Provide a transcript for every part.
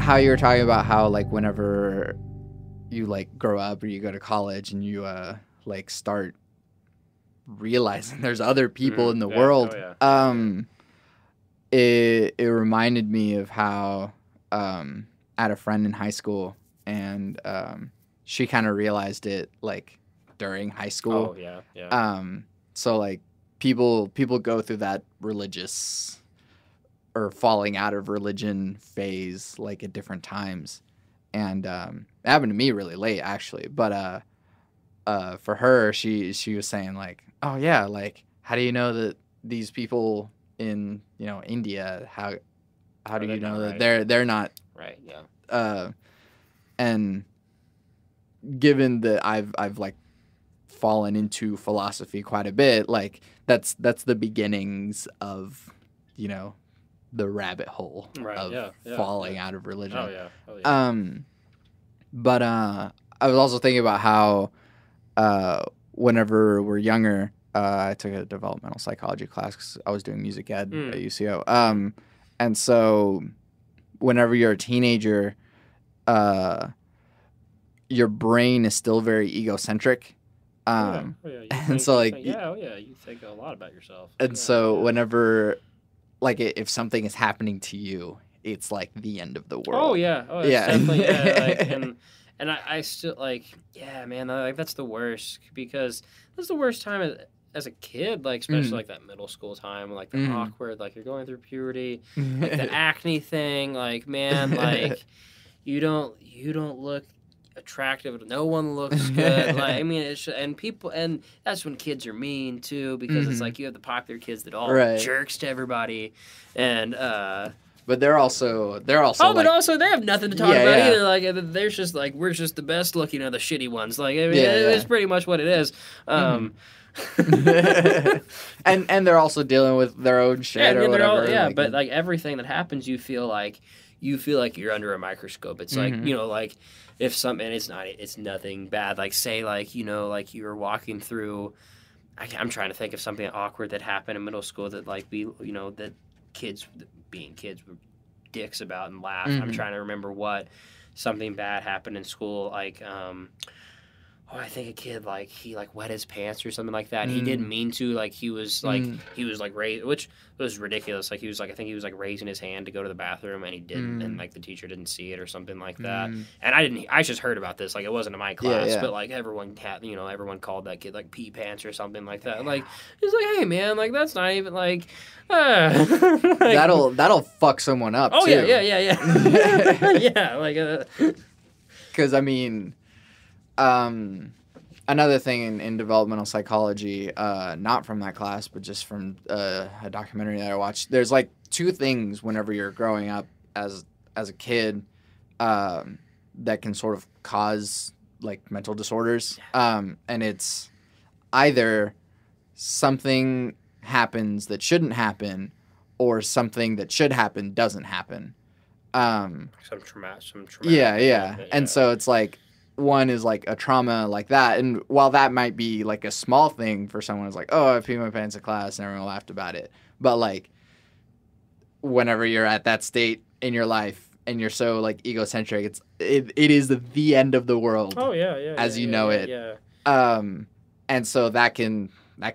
how you were talking about how like whenever you like grow up or you go to college and you like start realizing there's other people in the world. Oh, yeah. It reminded me of how I had a friend in high school, and she kind of realized it like during high school. Oh, yeah. So like people go through that religious or falling out of religion phase like at different times, and it happened to me really late actually. But for her, she was saying like, oh yeah, like how do you know that these people in India, how do you know that they're not right? Yeah. And given that I've like fallen into philosophy quite a bit, like that's the beginnings of the rabbit hole of falling out of religion. Oh yeah. But I was also thinking about how whenever we're younger, I took a developmental psychology class because I was doing music ed at UCO. And so whenever you're a teenager, your brain is still very egocentric. And so like you think a lot about yourself. And so whenever like if something is happening to you, it's like the end of the world. Oh yeah. Oh yeah. Definitely. Yeah. And I still like, yeah, man, like that's the worst because that's the worst time as a kid, like especially like that middle school time, like the awkward, like you're going through puberty, like the acne thing, like man, like you don't look attractive. No one looks good. Like I mean, and that's when kids are mean too because it's like you have the popular kids that all jerks to everybody, and but they're also. Oh, but also they have nothing to talk about either. Like there's just like we're just the best looking of the shitty ones. Like I mean, it's pretty much what it is. And they're also dealing with their own shit or whatever. But like everything that happens, you feel like you're under a microscope. It's like like if something, it's nothing bad. Like say like like you were walking through. I'm trying to think of something awkward that happened in middle school that like that kids being kids were dicks about and laugh. I'm trying to remember what something bad happened in school. Like I think a kid like he like wet his pants or something like that. He didn't mean to. Like he was like raised, which was ridiculous. Like I think he was like raising his hand to go to the bathroom and he didn't, and like the teacher didn't see it or something like that. And I just heard about this. Like it wasn't in my class, but like everyone everyone called that kid like pee pants or something like that. Like he's like, hey man, like that's not even like. Like, that'll fuck someone up. Oh too. yeah. Yeah, like because I mean. Another thing in developmental psychology, not from that class, but just from a documentary that I watched, there's like two things whenever you're growing up as a kid that can sort of cause like mental disorders. And it's either something happens that shouldn't happen or something that should happen doesn't happen. Some traumatic. Yeah. And so it's like, one is like a trauma like that, and while that might be like a small thing for someone who's like, oh, I peed my pants in class and everyone laughed about it, but like whenever you're at that state in your life and you're so like egocentric, it is the end of the world. Oh yeah, as you know it. Yeah. And so that can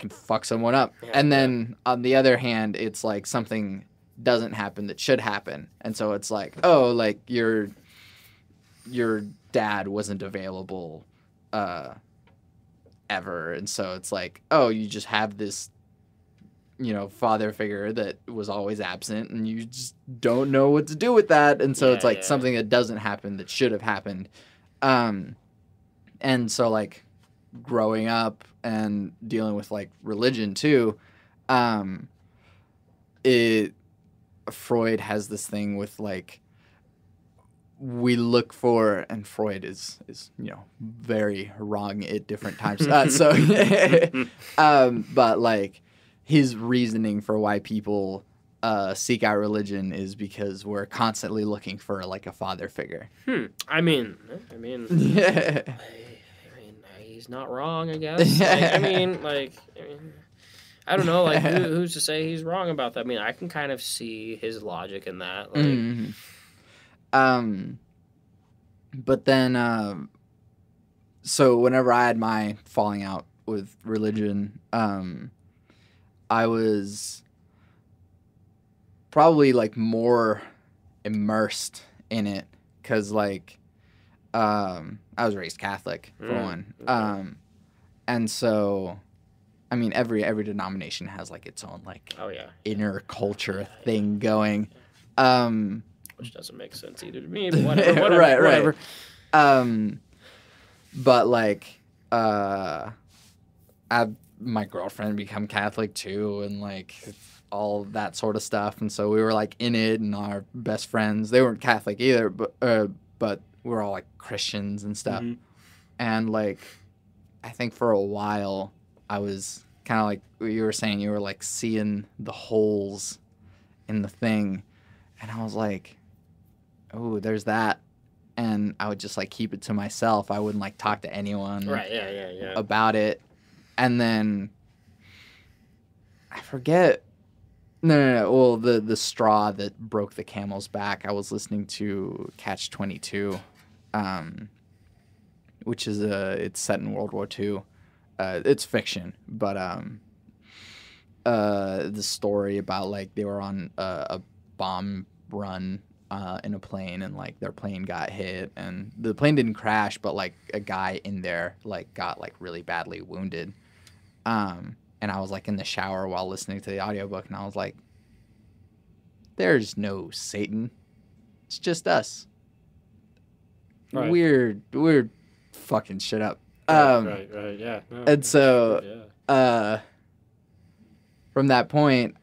fuck someone up. And then on the other hand, it's like something doesn't happen that should happen, and so it's like, oh, like your dad wasn't available ever, and so it's like, oh, you just have this father figure that was always absent and you just don't know what to do with that, and so it's like something that doesn't happen that should have happened. And so like growing up and dealing with like religion too, Freud has this thing with like we look for, and Freud is very wrong at different times. But like his reasoning for why people seek out religion is because we're constantly looking for like a father figure. I mean, he's not wrong, I guess. I don't know. Like, who's to say he's wrong about that? I mean, I can kind of see his logic in that. Like, But then, so whenever I had my falling out with religion, I was probably like more immersed in it because like I was raised Catholic for one, and so I mean every denomination has like its own like inner culture thing going, which doesn't make sense either to me, but whatever. Right. But like my girlfriend become Catholic too, and like all that sort of stuff, and so we were like in it, and our best friends, they weren't Catholic either, but we were all like Christians and stuff. And like I think for a while I was kind of like you were saying, you were like seeing the holes in the thing, and I was like, oh, there's that. And I would just like keep it to myself. I wouldn't like talk to anyone about it. And then I forget. No. Well, the straw that broke the camel's back. I was listening to Catch-22, which is it's set in World War II. It's fiction, but the story about like they were on a bomb run in a plane, and like their plane got hit, and the plane didn't crash, but like a guy in there like got like really badly wounded. And I was like in the shower while listening to the audiobook, and I was like, there's no Satan. It's just us. Right. Weird fucking shit up. Right, yeah. No, and so, from that point,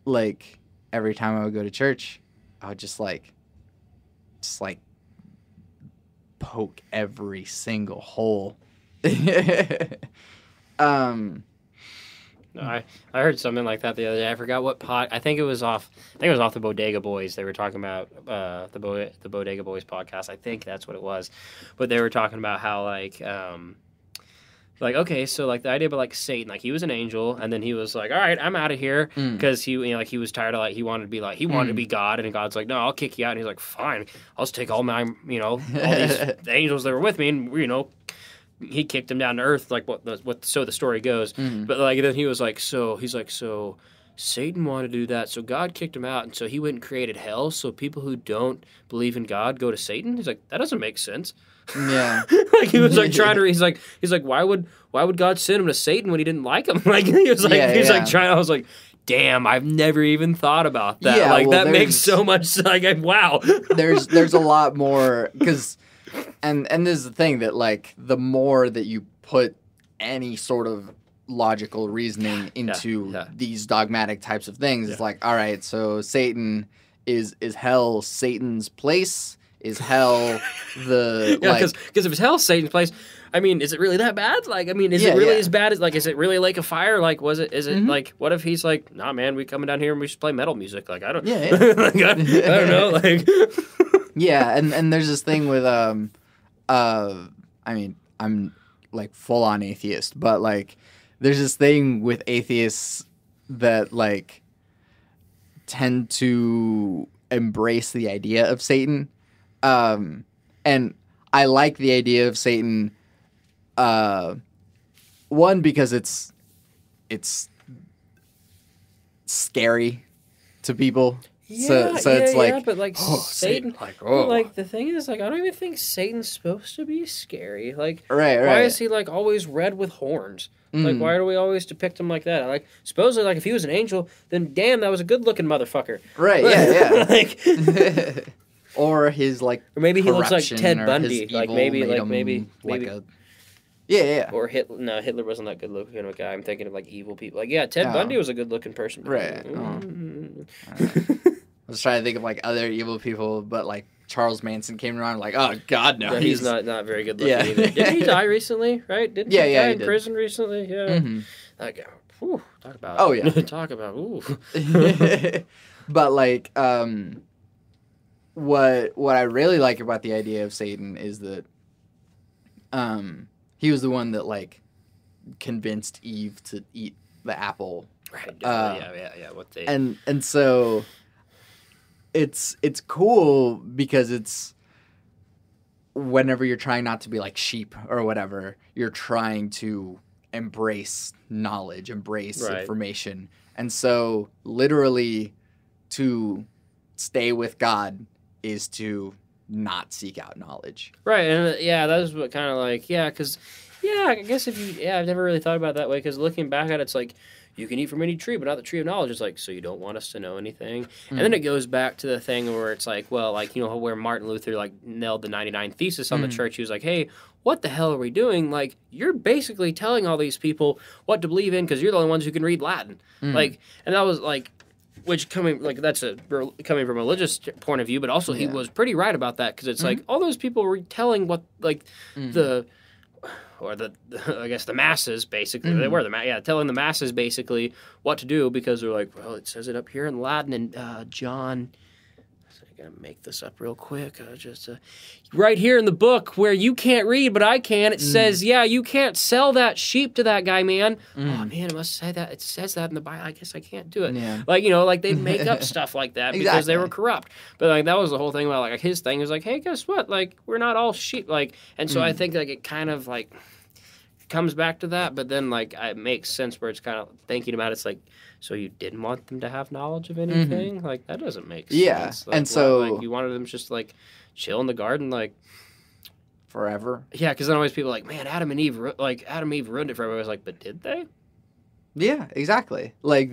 like every time I would go to church, I would just like poke every single hole. No, I heard something like that the other day. I forgot what I think it was off the Bodega Boys. They were talking about the Bodega Boys podcast. I think that's what it was. But they were talking about how like okay, so like the idea about like Satan, like he was an angel, and then he was like, all right, I'm out of here, because he he was tired of like he wanted to be God, and God's like, no, I'll kick you out, and he's like, fine, I'll just take all my all these angels that were with me, and he kicked him down to earth, like so the story goes. But like then he was like, so Satan wanted to do that, so God kicked him out, and so he went and created hell, so people who don't believe in God go to Satan. He's like, that doesn't make sense. Yeah. Like he was like trying to he's like why would God send him to Satan when he didn't like him? Like he was like like trying. I was like, damn, I've never even thought about that. Yeah, like that makes so much like wow. there's a lot more because and this is the thing that like the more that you put any sort of logical reasoning into these dogmatic types of things, it's like, all right, so Satan is hell Satan's place? Is hell the because if it's hell Satan's place, I mean, is it really that bad? Like, I mean, is it really as bad as like? Is it really like a fire? Like, is it like? What if he's like, nah, man, we coming down here and we should play metal music? Like, I don't, like, I don't know, like, and there's this thing with I mean, I'm like full on atheist, but like, there's this thing with atheists that like tend to embrace the idea of Satan. And I like the idea of Satan, one, because it's scary to people. So it's like, but like Satan, like the thing is, like, I don't even think Satan's supposed to be scary. Like, right. Why is he like always red with horns? Like, why do we always depict him like that? Like, supposedly, like, if he was an angel, then damn, that was a good looking motherfucker. Right? Yeah. Like. Or his like, or maybe he looks like Ted Bundy. Like maybe. Yeah. Or Hitler. No, Hitler wasn't that good looking of a guy. I'm thinking of like evil people. Like Ted Bundy was a good looking person. Right. I was trying to think of like other evil people, but like Charles Manson came around like, oh God, no, he's not very good looking either. Didn't he die recently? Right? Didn't he die in prison recently? Yeah. That guy. Whew, talk about. Oh yeah. Talk about. Ooh. But like, what I really like about the idea of Satan is that he was the one that like convinced Eve to eat the apple. Right. Yeah. What they and so it's cool because it's whenever you're trying not to be like sheep or whatever, you're trying to embrace knowledge, embrace information. And so literally to stay with God is to not seek out knowledge. Right. And that was what kind of like, because, I guess I've never really thought about it that way, because looking back at it, it's like, you can eat from any tree, but not the tree of knowledge. It's like, so you don't want us to know anything? And then it goes back to the thing where it's like, well, like, where Martin Luther, like, nailed the 99 Thesis on the church. He was like, hey, what the hell are we doing? Like, you're basically telling all these people what to believe in because you're the only ones who can read Latin. Like, and that was, like, which coming from a religious point of view, but also he was pretty right about that, because it's like, all those people were telling what, like, the I guess the masses, basically. They were telling the masses, basically, what to do, because they're like, well, it says it up here in Latin, and John, I gotta make this up real quick, right here in the book where you can't read, but I can, it says, you can't sell that sheep to that guy, man. Oh, man, it must say that. It says that in the Bible. I guess I can't do it. Yeah. Like, like, they make up stuff like that because they were corrupt. But, like, that was the whole thing about, like, his thing was like, hey, guess what? Like, we're not all sheep. Like, and so I think, like, it kind of, like, comes back to that, but then, like, it makes sense where it's kind of thinking about it, it's like, so you didn't want them to have knowledge of anything? Like, that doesn't make sense. Yeah, like, and so... like, you wanted them just, like, chill in the garden, like... Forever? Yeah, because then always people are like, man, Adam and Eve ruined it for everybody. I was like, but did they? Yeah, exactly. Like,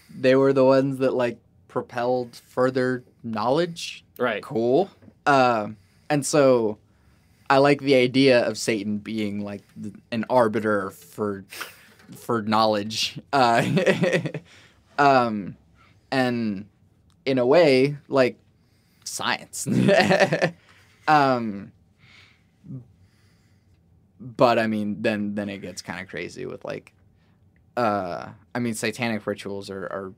they were the ones that, like, propelled further knowledge. Right. Cool. And so... I like the idea of Satan being like an arbiter for knowledge, and in a way, like science. But I mean, then it gets kind of crazy with like, I mean, satanic rituals are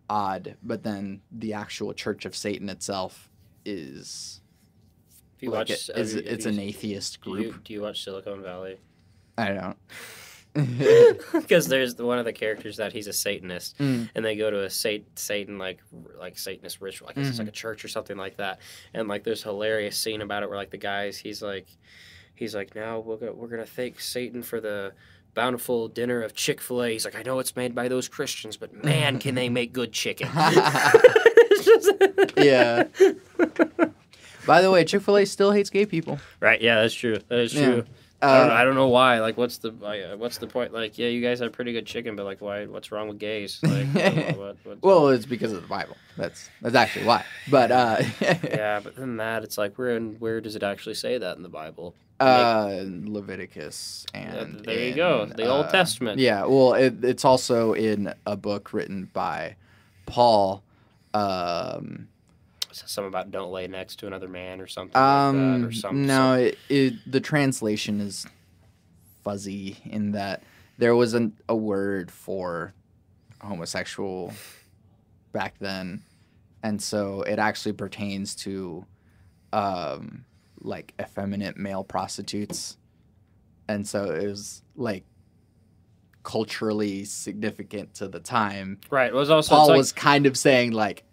odd, but then the actual Church of Satan itself is. Like it's an atheist group. Do you watch Silicon Valley? I don't. Because there's one of the characters that he's a Satanist, and they go to a Satan like Satanist ritual. I guess it's like a church or something like that. And like there's a hilarious scene about it where like the guys he's like now we're gonna thank Satan for the bountiful dinner of Chick-fil-A. He's like, I know it's made by those Christians, but man, can they make good chicken? Yeah. By the way, Chick-fil-A still hates gay people. Right? Yeah, that's true. That is true. I don't know why. Like, what's the point? Like, yeah, you guys have pretty good chicken, but like, why? What's wrong with gays? Like, well, it's because of the Bible. That's actually why. But yeah, but then that it's like, where does it actually say that in the Bible? Leviticus and there you go, the Old Testament. Yeah, well, it's also in a book written by Paul. Something about don't lay next to another man or something like that, or something. No, the translation is fuzzy in that there wasn't a word for homosexual back then, and so it actually pertains to like effeminate male prostitutes, and so it was like culturally significant to the time. Right. It was also Paul was kind of saying like,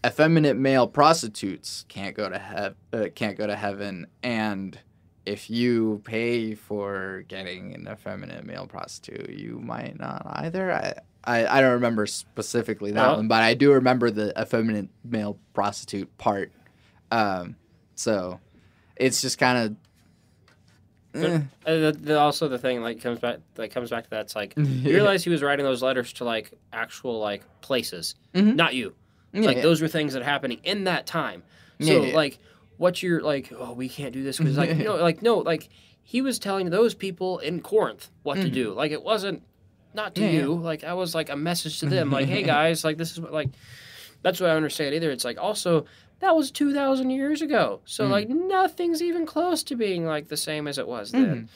effeminate male prostitutes can't go to heaven, and if you pay for getting an effeminate male prostitute, you might not either. I don't remember specifically that one, but I do remember the effeminate male prostitute part. So it's just kind of. Also, the thing comes back to that. It's like you realize he was writing those letters to like actual like places, not you. Those were things that are happening in that time. So, like, what you're like, oh, we can't do this because, like, no, he was telling those people in Corinth what to do. Like, it wasn't not to you. Like, that was like a message to them. Like, hey guys, like this is what like. That's what I understand. Either it's like also that was 2,000 years ago, so like nothing's even close to being like the same as it was then.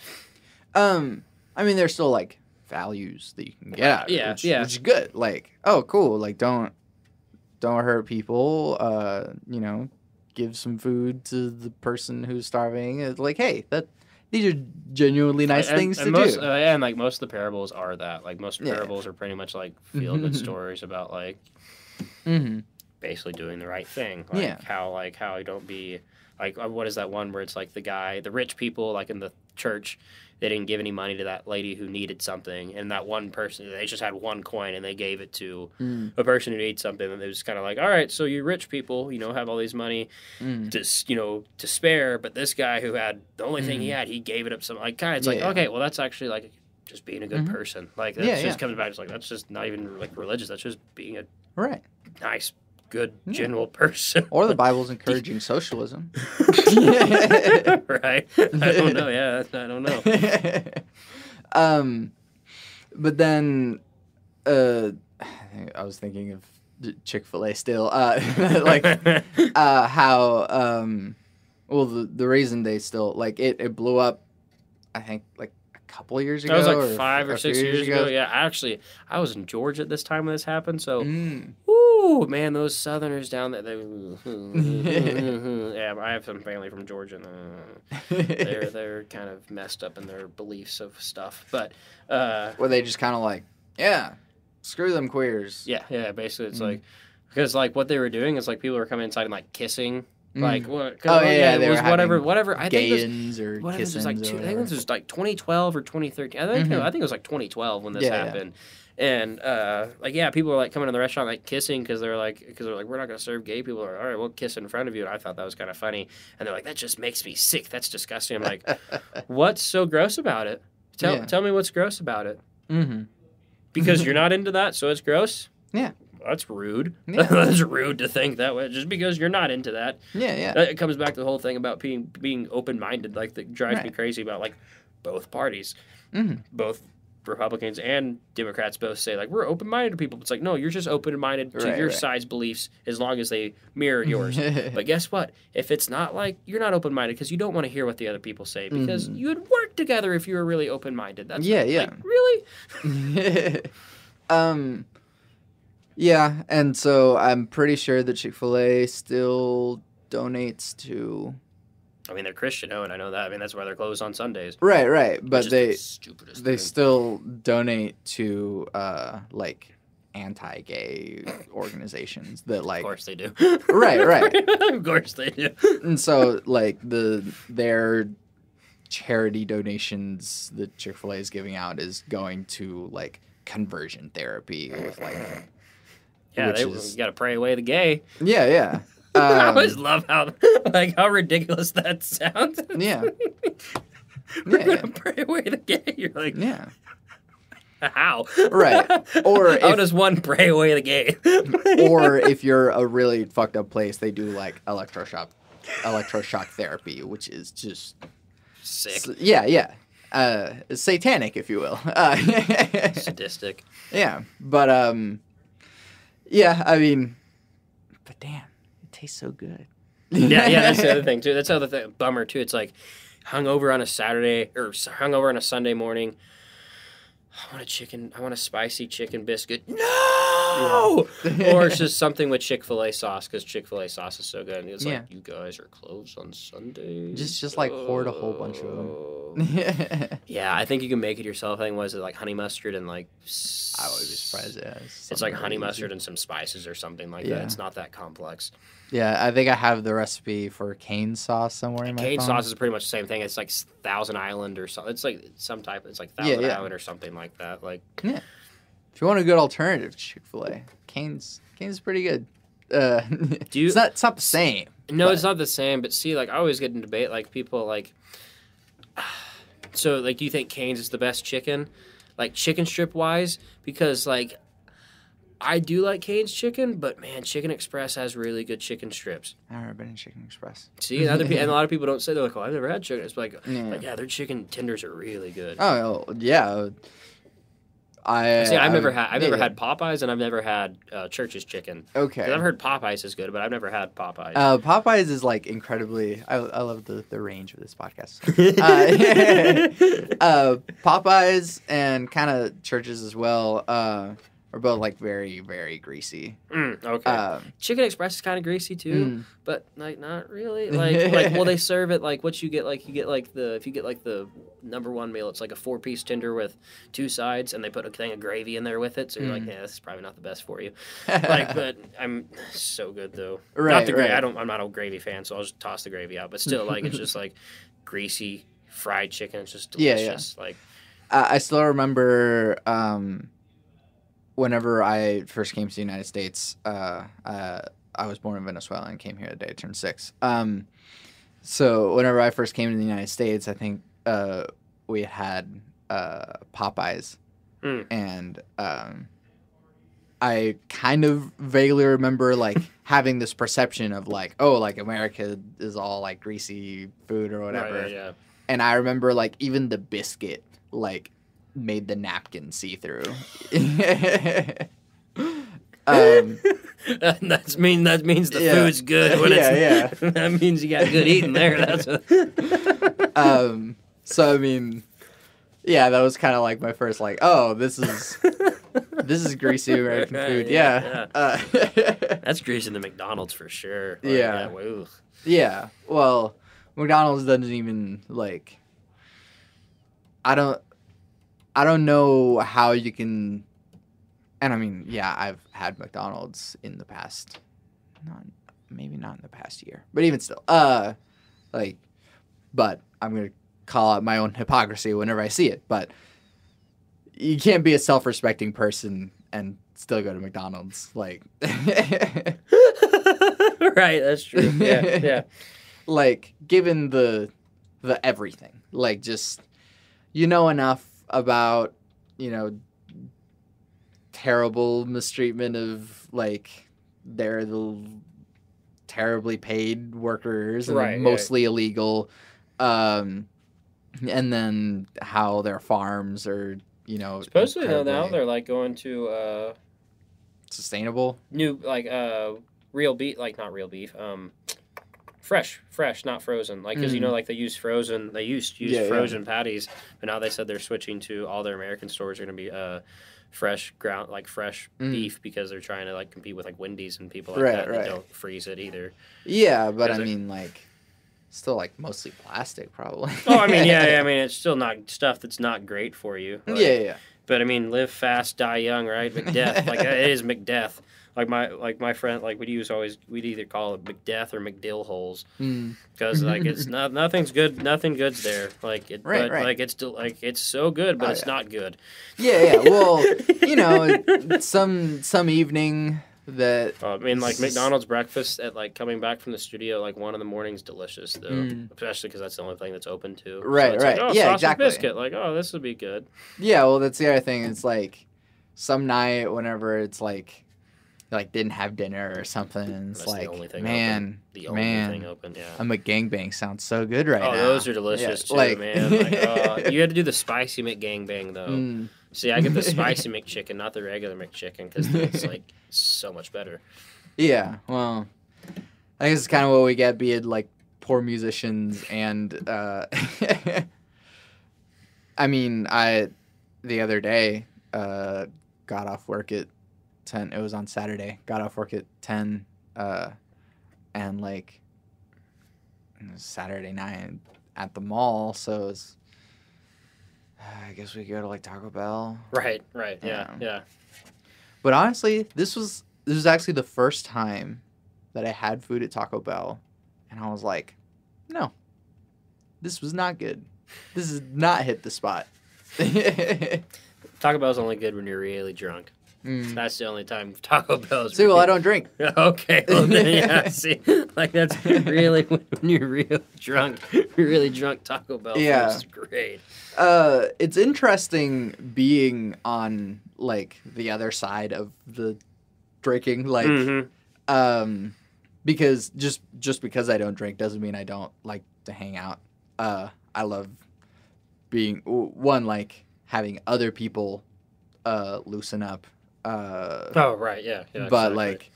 I mean, there's still like values that you can get out of it, which is good. Like, oh, cool. Like, don't hurt people, give some food to the person who's starving. It's like, hey, these are genuinely nice things to do. And like most of the parables are that. Like most parables are pretty much like feel-good stories about like basically doing the right thing. Like how you don't be like what is that one where it's like the rich people like in the church, they didn't give any money to that lady who needed something, and that one person, they just had one coin and they gave it to a person who needs something, and it was kind of like, all right, so you rich people, have all these money to spare, but this guy who had the only thing he had, he gave it up some like kind of, it's like, okay, well that's actually like just being a good person. Like that just comes back, it's like that's just not even like religious, that's just being a nice good general person. Or the Bible's encouraging socialism. Right. I don't know. Yeah, I don't know. But then I was thinking of Chick-fil-A still. Like how well the reason they still like it blew up, I think like a couple of years ago. That was like 5 or 6 years ago. Yeah, I was in Georgia at this time when this happened, so ooh, man, those Southerners down there, yeah, I have some family from Georgia, and they're kind of messed up in their beliefs of stuff, but were they just kind of like, screw them queers? Yeah, basically it's like, because like what they were doing is like people were coming inside and like kissing. Like what? It was whatever. I think it was like I think this was like 2012 or 2013. I think it was like 2012 when this happened. And people were like coming to the restaurant like kissing because they're like we're not gonna serve gay people. Or, all right, we'll kiss in front of you. And I thought that was kind of funny. And they're like, that just makes me sick. That's disgusting. I'm like, what's so gross about it? Tell me what's gross about it. Because you're not into that, so it's gross. Yeah. That's rude. Yeah. That's rude to think that way. Just because you're not into that. Yeah. It comes back to the whole thing about being open-minded. Like, that drives me crazy about, like, both parties. Both Republicans and Democrats both say, like, we're open-minded to people. It's like, no, you're just open-minded to your side's beliefs as long as they mirror yours. But guess what? If it's not like, you're not open-minded because you don't want to hear what the other people say because you would work together if you were really open-minded. That's like, really? Yeah, and so I'm pretty sure that Chick-fil-A still donates to... I mean, they're Christian-owned, I know that. I mean, that's why they're closed on Sundays. Right, but they still donate to, like, anti-gay organizations that, like... Of course they do. Right. Of course they do. And so, like, their charity donations that Chick-fil-A is giving out is going to, like, conversion therapy with, like... Yeah, you got to pray away the gay. Yeah. I always love how ridiculous that sounds. Yeah. We're going to pray away the gay. You're like, how? Right. Or how does one pray away the gay? Or if you're a really fucked up place, they do like electroshock therapy, which is just sick. Yeah. Satanic, if you will. Sadistic. Yeah, but yeah, I mean, but damn, it tastes so good. Yeah, that's the other thing too. That's the other thing, bummer too. It's like hungover on a Saturday or hungover on a Sunday morning. I want a spicy chicken biscuit. No! Yeah. Or it's just something with Chick-fil-A sauce because Chick-fil-A sauce is so good. And it's like, you guys are closed on Sundays. Just like hoard a whole bunch of them. Yeah, I think you can make it yourself. I think, was it like honey mustard and like... I would be surprised, It's like honey mustard and some spices or something like that. It's not that complex. Yeah, I think I have the recipe for cane sauce somewhere in my phone. Cane sauce is pretty much the same thing. It's like Thousand Island or something. It's like some type. It's like Thousand Island or something like that. Like, yeah. If you want a good alternative to Chick-fil-A, Cane's pretty good. It's not the same. No, it's not the same. But see, like I always get in debate. Like people like. So like, do you think Cane's is the best chicken, like chicken strip wise? Because like. I do like Cane's chicken, but man, Chicken Express has really good chicken strips. I've never been in Chicken Express. See, and a lot of people don't say, they're like, "Oh, I've never had chicken." It's like, their chicken tenders are really good. Oh yeah, I've never had Popeyes, and I've never had Church's chicken. Okay, I've heard Popeyes is good, but I've never had Popeyes. Popeyes is like incredibly. I love the range of this podcast. Popeyes and kind of Church's as well. Are both like very, very greasy. Okay. Chicken Express is kind of greasy too, but like not really. Like well, they serve it like what you get. Like you get like if you get like the number one meal. It's like a 4-piece tender with 2 sides, and they put a thing of gravy in there with it. So you're like, yeah, this is probably not the best for you. But I'm so good though. Right, not the right. I'm not a gravy fan, so I'll just toss the gravy out. But still, like it's just like greasy fried chicken. It's just delicious. Yeah. Like I still remember whenever I first came to the United States. I was born in Venezuela and came here the day I turned 6. So whenever I first came to the United States, I think we had Popeyes, and I kind of vaguely remember like having this perception of like, oh, like America is all like greasy food or whatever. Right, yeah. And I remember like even the biscuit like made the napkin see through. That means the food's good. When yeah. That means you got good eating there. That's So I mean, yeah, that was kind of like my first like, oh, this is greasy American food. Yeah. That's greasy in the McDonald's for sure. Like, Yeah. Woo. Yeah. Well, McDonald's doesn't even like. I don't know how you can. And I mean, yeah, I've had McDonald's in the past, maybe not in the past year, but even still, but I'm gonna call out my own hypocrisy whenever I see it. But you can't be a self-respecting person and still go to McDonald's, like. Right, that's true. Yeah. Like, given the everything, like, just enough about terrible mistreatment of like they're the terribly paid workers and mostly illegal, and then how their farms are supposedly now they're like going to sustainable new like real beef, like not real beef, fresh, not frozen, like because like they used frozen patties, but now they said they're switching to all their American stores are going to be fresh beef because they're trying to like compete with like Wendy's and people like that don't freeze it either. Yeah, but I mean like still like mostly plastic probably. Oh, I mean yeah, I mean it's still not stuff that's not great for you. Like, yeah. But I mean, live fast, die young, right? McDeath, like it is McDeath. Like my friend, like we'd either call it McDeath or McDill holes, because like it's nothing good's there. Like it, right. Like it's still like it's so good, but it's not good. Yeah. Well, some evening that. I mean, like McDonald's breakfast at like coming back from the studio, like 1 a.m. is delicious though, especially because that's the only thing that's open too. Right, so it's right. Like, oh, yeah, sausage exactly. Biscuit, like this would be good. Yeah, well, that's the other thing. It's like some night whenever it's like didn't have dinner or something. It's that's like, the only thing man, open. The only thing open, yeah. A McGangbang sounds so good right now. Oh, those are delicious too, man. Like, you had to do the spicy McGangbang though. See, I get the spicy McChicken, not the regular McChicken, because it's like so much better. Yeah, well, I guess it's kind of what we get, being like poor musicians, and I mean, the other day got off work at 10. It was on Saturday. Got off work at 10, and like it was Saturday night at the mall, so it's. I guess we go to like Taco Bell. Right. Yeah. But honestly, this was actually the first time that I had food at Taco Bell, and I was like, no, this was not good. This has not hit the spot. Taco Bell's only good when you're really drunk. That's the only time Taco Bell's. See, well, I don't drink. Okay, well then, yeah. See, like that's really when you're really drunk. Taco Bell is great. It's interesting being on like the other side of the drinking, like, because just because I don't drink doesn't mean I don't like to hang out. I love being like having other people loosen up. Oh right, yeah. But exactly. Like,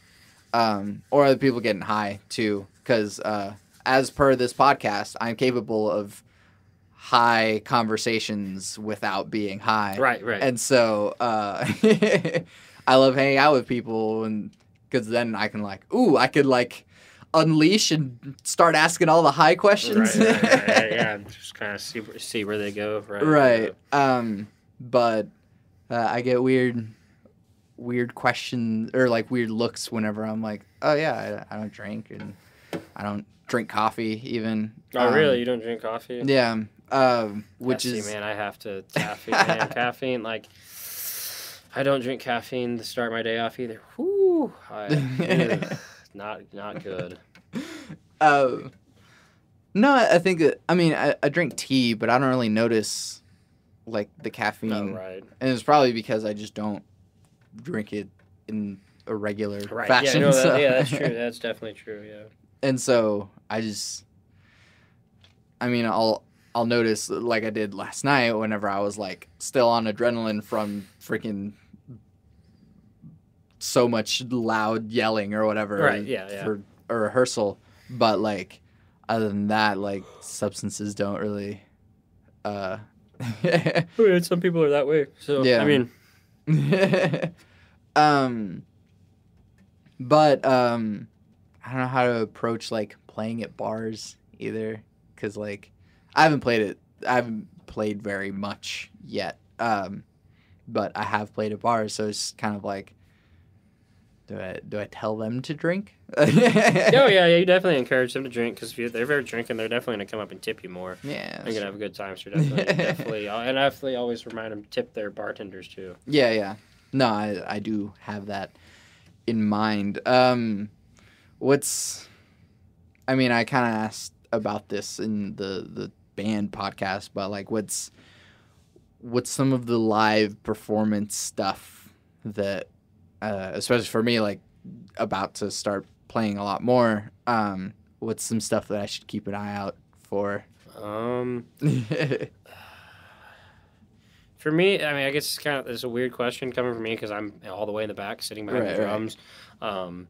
or other people getting high too, because as per this podcast, I'm capable of high conversations without being high. Right. And so I love hanging out with people, and because then I can like, I could like unleash and start asking all the high questions. Right, yeah, just kind of see where they go. Right. But I get weird questions or like weird looks whenever I'm like, oh yeah, I don't drink and I don't drink coffee even. Oh really? You don't drink coffee? Yeah. Which is man, I have to caffeine. Like, I don't drink caffeine to start my day off either. Whoo, not good. No, I think I drink tea, but I don't really notice like the caffeine. Oh, right. And it's probably because I just don't drink it in a regular fashion. Yeah, that's true. That's definitely true. Yeah. And so I'll notice like I did last night whenever I was like still on adrenaline from freaking so much loud yelling or whatever. Right. Yeah. For a rehearsal, but like other than that, like substances don't really. Some people are that way. So yeah. I mean. But I don't know how to approach like playing at bars either, because like I haven't played very much yet. But I have played at bars, so it's kind of like, do I tell them to drink? Oh yeah, you definitely encourage them to drink, because if they're very drinking, they're definitely gonna come up and tip you more. Yeah, they're gonna have a good time. So definitely, and I definitely always remind them to tip their bartenders too. Yeah. No, I do have that in mind. I kind of asked about this in the band podcast, but like what's some of the live performance stuff that especially for me, like about to start playing a lot more, what's some stuff that I should keep an eye out for? For me, I guess it's a weird question coming from me because I'm all the way in the back sitting behind the drums. Right.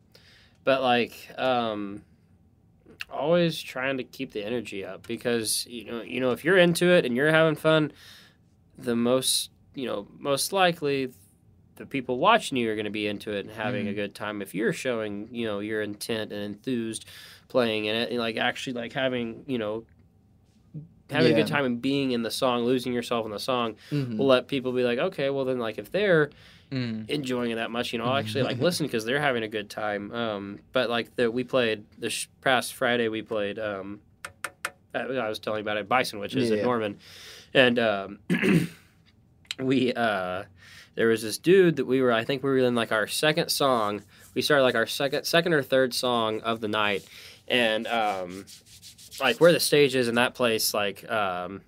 But like, always trying to keep the energy up, because you know if you're into it and you're having fun, the most likely the people watching you are going to be into it and having a good time. If you're showing your intent and enthused playing in it, and like actually like having a good time and being in the song, losing yourself in the song, will let people be like, okay, well then, like if they're enjoying it that much, I'll actually like listen because they're having a good time. But like we played this past Friday, we played I was telling you about it, Bison Witches at Norman, and we there was this dude that I think we were in like our second song. We started like our second or third song of the night, and like where the stage is in that place, like where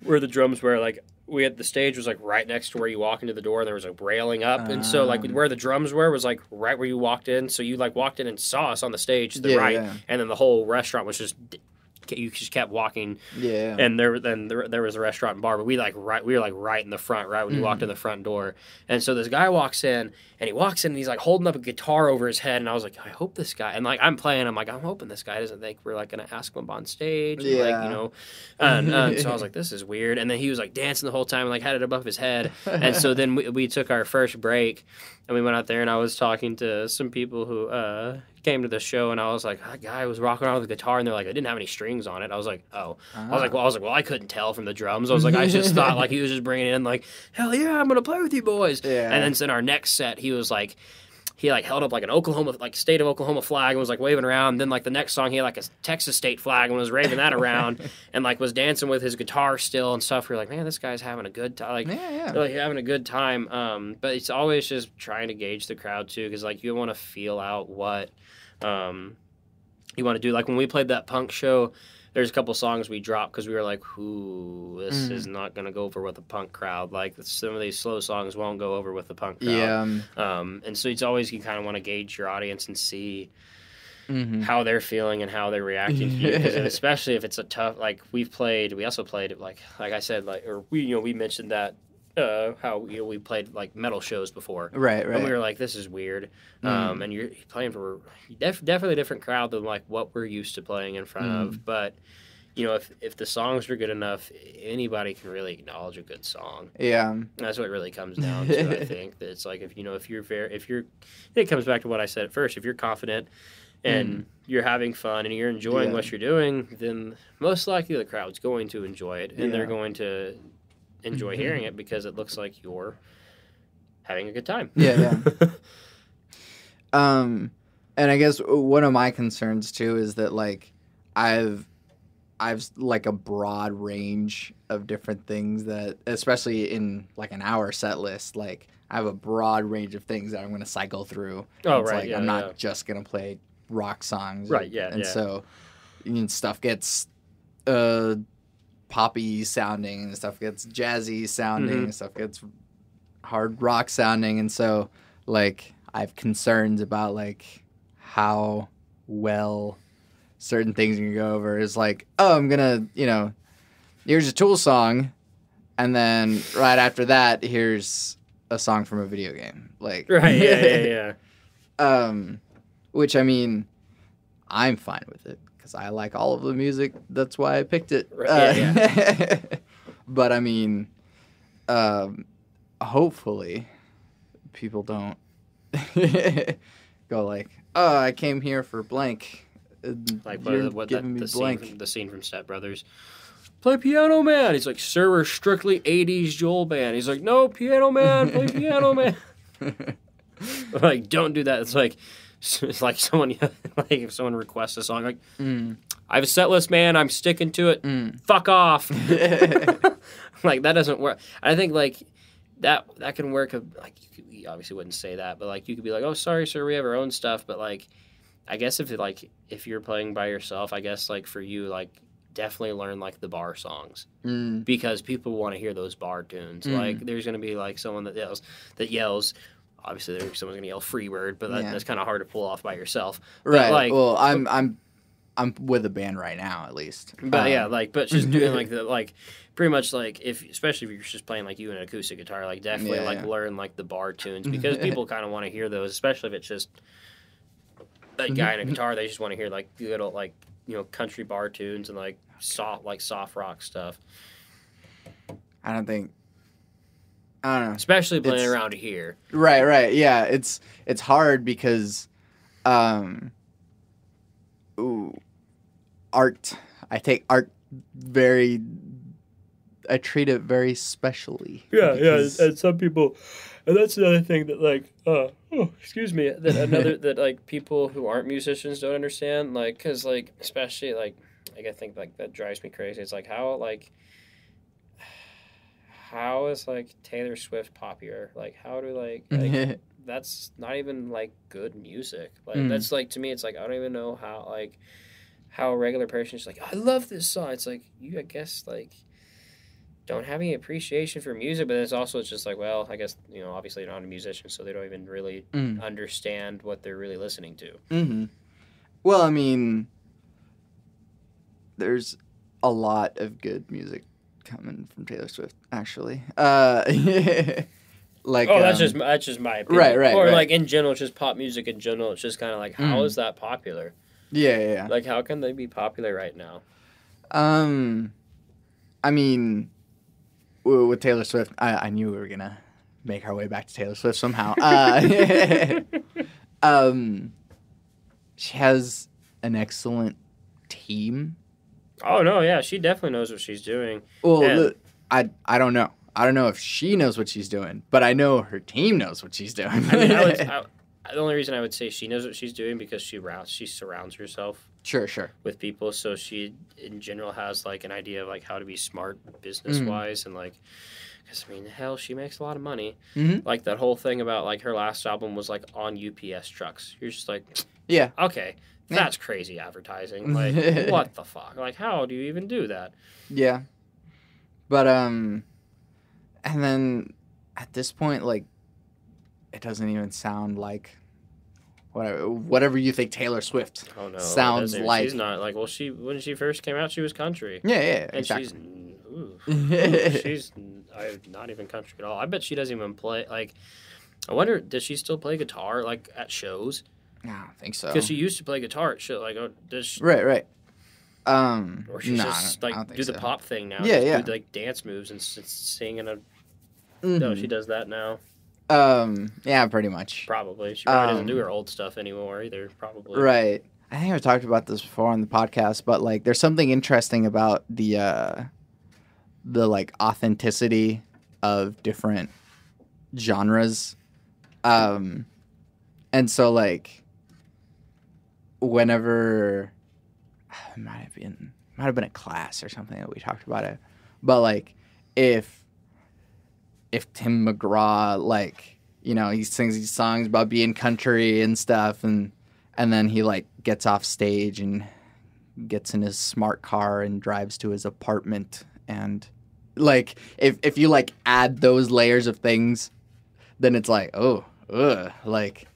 the drums were, like the stage was like right next to where you walk into the door, and there was a railing up, and so like where the drums were was like right where you walked in, so you like walked in and saw us on the stage to the right, and then the whole restaurant was just. You just kept walking, and there was a restaurant and bar, but we were like right in the front, right when you walked in the front door. And so this guy walks in, and he's like holding up a guitar over his head, and I was like, I hope this guy, and like I'm hoping this guy doesn't think we're like gonna ask him up on stage, and, like and so I was like, this is weird. And then he was like dancing the whole time, and like had it above his head. And so then we took our first break, and we went out there, and I was talking to some people who came to the show, and I was like, that guy was rocking around with a guitar, and they're like, it didn't have any strings on it. I was like, oh. I was like, well, I couldn't tell from the drums. I was like, I just thought like he was just bringing in like, hell yeah, I'm gonna play with you boys. Yeah. And then in our next set, he was like, he like held up like an state of Oklahoma flag and was like waving around. Then like the next song, he had like a Texas state flag and was waving that around and like was dancing with his guitar still and stuff. We're like, man, this guy's having a good time. Like, like having a good time. But it's always just trying to gauge the crowd too, because like you want to feel out what you want to do. Like when we played that punk show, there's a couple songs we dropped because we were like, ooh, this is not going to go over with the punk crowd. Like some of these slow songs won't go over with the punk crowd. Yeah. And so it's always, you kind of want to gauge your audience and see how they're feeling and how they're reacting to you. And especially if it's a tough, like we also played like I said, like, or we mentioned that how we played like metal shows before, right? And we were like, this is weird, and you're playing for definitely a different crowd than like what we're used to playing in front of. But if the songs are good enough, anybody can really acknowledge a good song. Yeah, that's what it really comes down to. I think that it's like if it comes back to what I said at first. If you're confident and you're having fun and you're enjoying what you're doing, then most likely the crowd's going to enjoy it, and they're going to enjoy hearing it because it looks like you're having a good time. Yeah. And I guess one of my concerns too is that like I've like a broad range of different things that, especially in like an hour set list, like I have a broad range of things that I'm going to cycle through. Oh, it's right. Like I'm not just going to play rock songs. Right. Yeah. And so stuff gets poppy sounding, and stuff gets jazzy sounding, and stuff gets hard rock sounding, and so like I have concerns about like how well certain things you can go over. Is like, oh, I'm gonna, here's a Tool song, and then right after that, here's a song from a video game. Like, right, yeah. Which, I mean, I'm fine with it because I like all of the music. That's why I picked it. Right, But I mean, hopefully, people don't go like, oh, I came here for blank. Like the scene from Step Brothers. Play Piano Man. He's like, sir, we're strictly 80s Joel band. He's like, no, Piano Man, play Piano Man. Like, don't do that. It's like someone, like if someone requests a song, like, I have a set list, man. I'm sticking to it. Fuck off. Like, that doesn't work. I think like that can work. Like, you obviously wouldn't say that, but like you could be like, oh, sorry, sir, we have our own stuff. But like, I guess if you're playing by yourself, I guess like for you, like definitely learn like the bar songs because people want to hear those bar tunes. Like there's gonna be like someone that yells. Obviously, someone's gonna yell "Freebird," but that's kind of hard to pull off by yourself. Right. But, like, well, I'm with a band right now, at least. But but just doing like pretty much like especially if you're just playing like you an acoustic guitar, like definitely learn like the bar tunes because people kind of want to hear those, especially if it's just a guy in a guitar. They just want to hear like good old like country bar tunes and like soft rock stuff. I don't know. Especially playing around here. Right. Yeah, it's hard because art. I take art I treat it very specially. Yeah, and some people, and that's another thing that like, excuse me, that like people who aren't musicians don't understand, like, because like especially like I think like that drives me crazy. It's like how is like Taylor Swift popular? Like how do like that's not even like good music. Like that's like to me it's like I don't even know how a regular person is like I love this song. It's like you I guess like don't have any appreciation for music, but it's just like, well, I guess obviously you're not a musician, so they don't even really understand what they're really listening to. Well, I mean, there's a lot of good music coming from Taylor Swift, actually. Like, that's just my opinion. Right. Or like in general, just pop music in general. It's just kind of like, how is that popular? Yeah. Like, how can they be popular right now? I mean, with Taylor Swift, I knew we were gonna make our way back to Taylor Swift somehow. She has an excellent team. Oh no, yeah, she definitely knows what she's doing. Well, look, I don't know. I don't know if she knows what she's doing, but I know her team knows what she's doing. I mean, the only reason I would say she knows what she's doing because she surrounds herself. Sure. With people, so she in general has like an idea of like how to be smart business wise and like, because I mean, hell, she makes a lot of money. Like that whole thing about like her last album was like on UPS trucks. You're just like, yeah, okay. That's crazy advertising. Like, what the fuck? Like, how do you even do that? Yeah. But, and then at this point, like, it doesn't even sound like whatever you think Taylor Swift sounds like. She's not like, well, when she first came out, she was country. Yeah, and exactly. She's not even country at all. I bet she doesn't even play, like, I wonder, does she still play guitar, like, at shows? I don't think so. Because she used to play guitar at show. Like, does she... Right. Or she just, like, do the pop thing now. Yeah. Do, like, dance moves and sing in a... No, she does that now. Yeah, pretty much. Probably. She probably doesn't do her old stuff anymore either, probably. Right. I think I've talked about this before on the podcast, but like there's something interesting about the like authenticity of different genres. And so like whenever it might have been a class or something that we talked about it, but like if Tim McGraw, like, you know, he sings these songs about being country and stuff, and then he like gets off stage and gets in his smart car and drives to his apartment, and like if you like add those layers of things, then it's like, oh, ugh. Like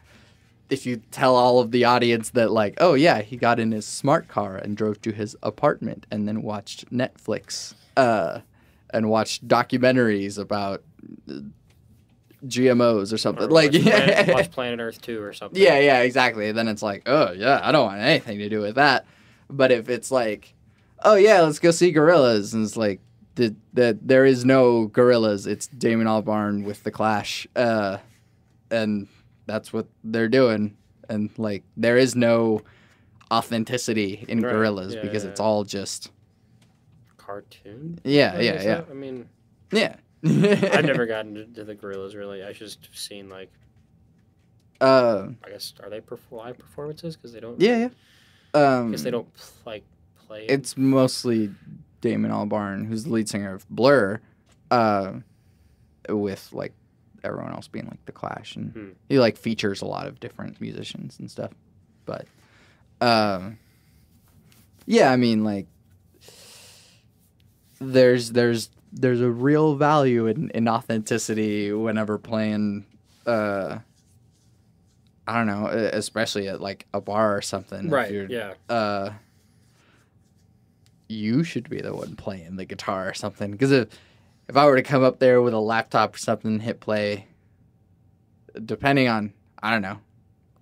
if you tell all of the audience that like, oh yeah, he got in his smart car and drove to his apartment and then watched Netflix and watched documentaries about GMOs or something, or like watch Planet Earth 2 or something. Yeah, exactly. Then it's like, oh yeah, I don't want anything to do with that. But if it's like, oh yeah, let's go see gorillas, and it's like that there is no gorillas. It's Damon Albarn with the Clash, and that's what they're doing. And like there is no authenticity in gorillas because it's all just cartoon. Yeah. I mean, yeah. I've never gotten to the gorillas really. I just seen like, I guess are they live performances because they don't. Yeah. Because they don't like play. It's mostly Damon Albarn, who's the lead singer of Blur, with like everyone else being like the Clash, and he like features a lot of different musicians and stuff. But yeah, I mean like there's a real value in authenticity whenever playing, I don't know, especially at like a bar or something. Right, yeah. You should be the one playing the guitar or something. Because if I were to come up there with a laptop or something and hit play, depending on, I don't know,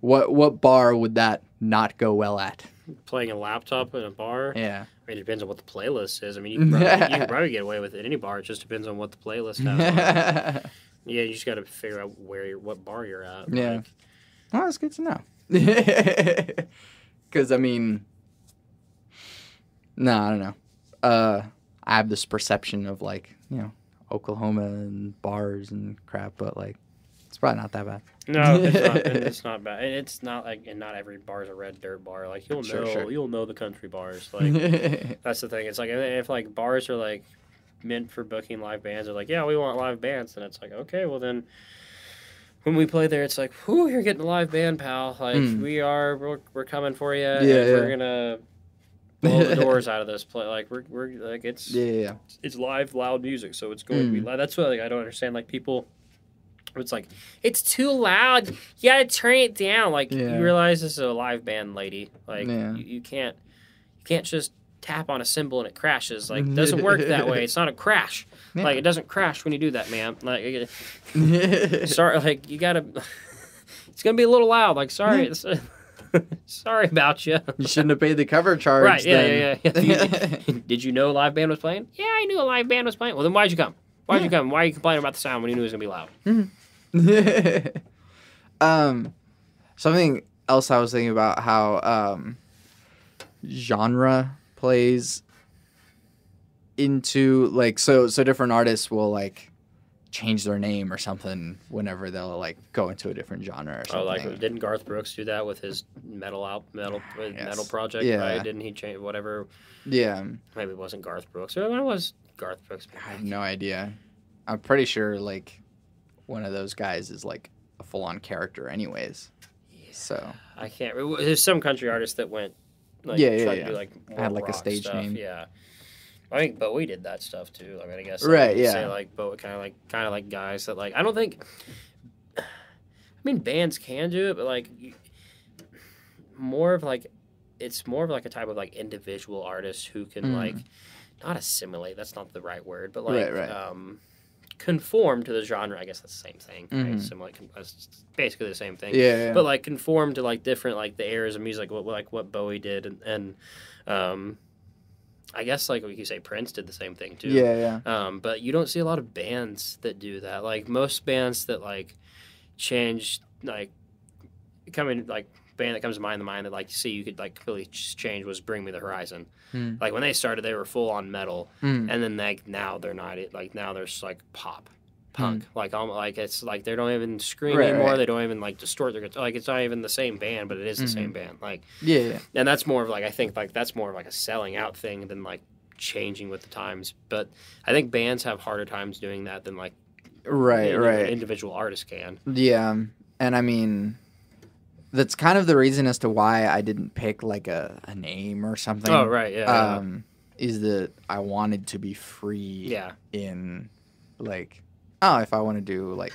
what bar would that not go well at? Playing a laptop in a bar? Yeah. I mean, it depends on what the playlist is. I mean, you can probably get away with it at any bar. It just depends on what the playlist has. Yeah, you just got to figure out what bar you're at. Yeah. Like, well, that's good to know. Because, I mean, no, I don't know. I have this perception of, like, you know, Oklahoma and bars and crap, but, like, it's probably not that bad. No, it's not. It's not bad. It's not like, and not every bar is a red dirt bar. Like you'll know the country bars. Like that's the thing. It's like if like bars are like meant for booking live bands, are like, yeah, we want live bands, and it's like, okay, well then when we play there, it's like, whoo, you're getting a live band, pal. Like we're coming for you. Yeah, we're gonna blow the doors out of this place. Like we're like it's live, loud music, so it's going to be loud. That's what like I don't understand. Like people. It's like, it's too loud. You gotta turn it down. Like you realize this is a live band, lady. Like you can't just tap on a cymbal and it crashes. Like it doesn't work that way. It's not a crash. Yeah. Like it doesn't crash when you do that, man. Like sorry, like you gotta. It's gonna be a little loud. Like sorry, sorry about you. You shouldn't have paid the cover charge. Right? Yeah. Did you know a live band was playing? Yeah, I knew a live band was playing. Well, then why'd you come? Why'd you come? Why are you complaining about the sound when you knew it was gonna be loud? Something else I was thinking about how genre plays into like so different artists will like change their name or something whenever they'll like go into a different genre or something. Oh, like didn't Garth Brooks do that with his metal project? Yeah. Right? Didn't he change whatever? Yeah. Maybe it wasn't Garth Brooks. Or it was Garth Brooks. I have no idea. I'm pretty sure like one of those guys is like a full-on character anyways. Yeah. So I can't. There's some country artists that went like tried to do like more had like rock a stage stuff. name. Yeah. I think Bowie did that stuff too. I mean, I guess right. Say like Bowie, kind of like guys that like I don't think. I mean, bands can do it, but like more of like it's more of like a type of like individual artist who can like not assimilate. That's not the right word, but like conform to the genre. I guess that's the same thing. Right? Assimilate, it's basically the same thing. Yeah. But like conform to like different like the eras of music, like what Bowie did, and I guess like you say Prince did the same thing too. Yeah. But you don't see a lot of bands that do that. Like most bands that like change like come in like band that comes to mind that like see you could like completely change was Bring Me the Horizon. Mm. Like when they started, they were full on metal, Mm. and then like now they're not. Like now there's like punk. Like it's like they don't even scream anymore. Right. They don't even like distort their guitar. Like it's not even the same band, but it is the same band. Like yeah. And that's more of like I think like that's more of like a selling out thing than like changing with the times. But I think bands have harder times doing that than like right. individual artists can. Yeah, and I mean that's kind of the reason as to why I didn't pick like a name or something. Oh right, yeah. Is that I wanted to be free. Yeah. In like. Oh, if I want to do like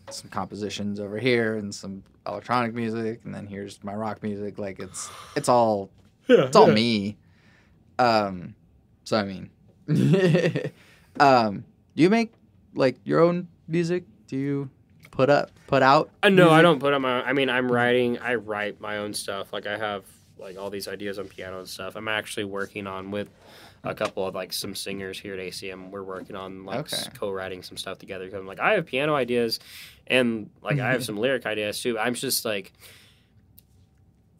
some compositions over here and some electronic music, and then here's my rock music, like it's all me. So I mean, do you make like your own music? Do you put out? No, music? I don't put up my own. I mean, I write my own stuff. Like I have like all these ideas on piano and stuff. I'm actually working on with a couple of like some singers here at ACM. We're working on like co-writing some stuff together. Cause I'm like I have piano ideas, and like I have some lyric ideas too. I'm just like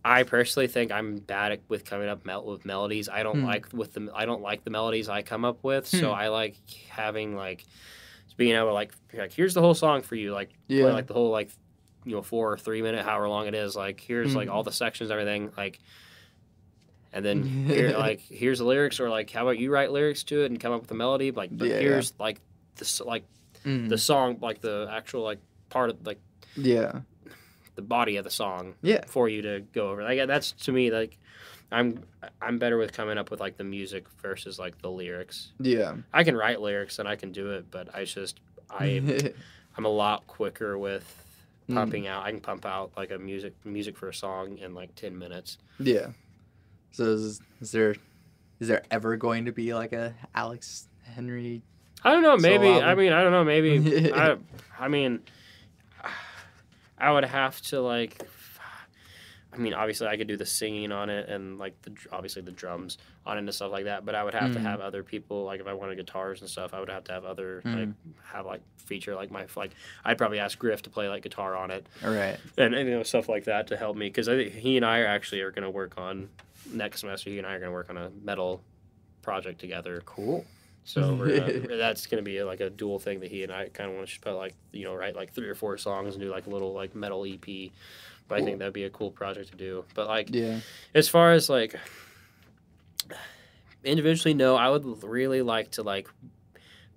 I personally think I'm bad with coming up with melodies. I don't like the melodies I come up with. So I like having like being able to like here's the whole song for you. Like play like the whole like 4 or 3 minute, however long it is. Like here's like all the sections, everything like. And then here's the lyrics, or like, how about you write lyrics to it and come up with a melody? Like, but here's like this, like the song, like the actual like part of like the body of the song for you to go over. Like that's to me like I'm better with coming up with like the music versus like the lyrics. Yeah, I can write lyrics and I can do it, but I'm a lot quicker with pumping out. I can pump out like a music for a song in like 10 minutes. Yeah. So is there ever going to be like a Alex Henry? I don't know. Maybe. I mean, I don't know. Maybe. I mean, I would have to like. I mean, obviously, I could do the singing on it and like obviously the drums on it and stuff like that. But I would have to have other people. Like if I wanted guitars and stuff, I would have to have other feature like my like. I'd probably ask Griff to play like guitar on it. All right. And stuff like that to help me, because I think he and I are going to work on. Next semester, he and I are going to work on a metal project together. Cool. So that's going to be like a dual thing that he and I kind of want to put like write like 3 or 4 songs and do like a little like metal EP. But I think that'd be a cool project to do. But like, as far as like individually, no, I would really like to like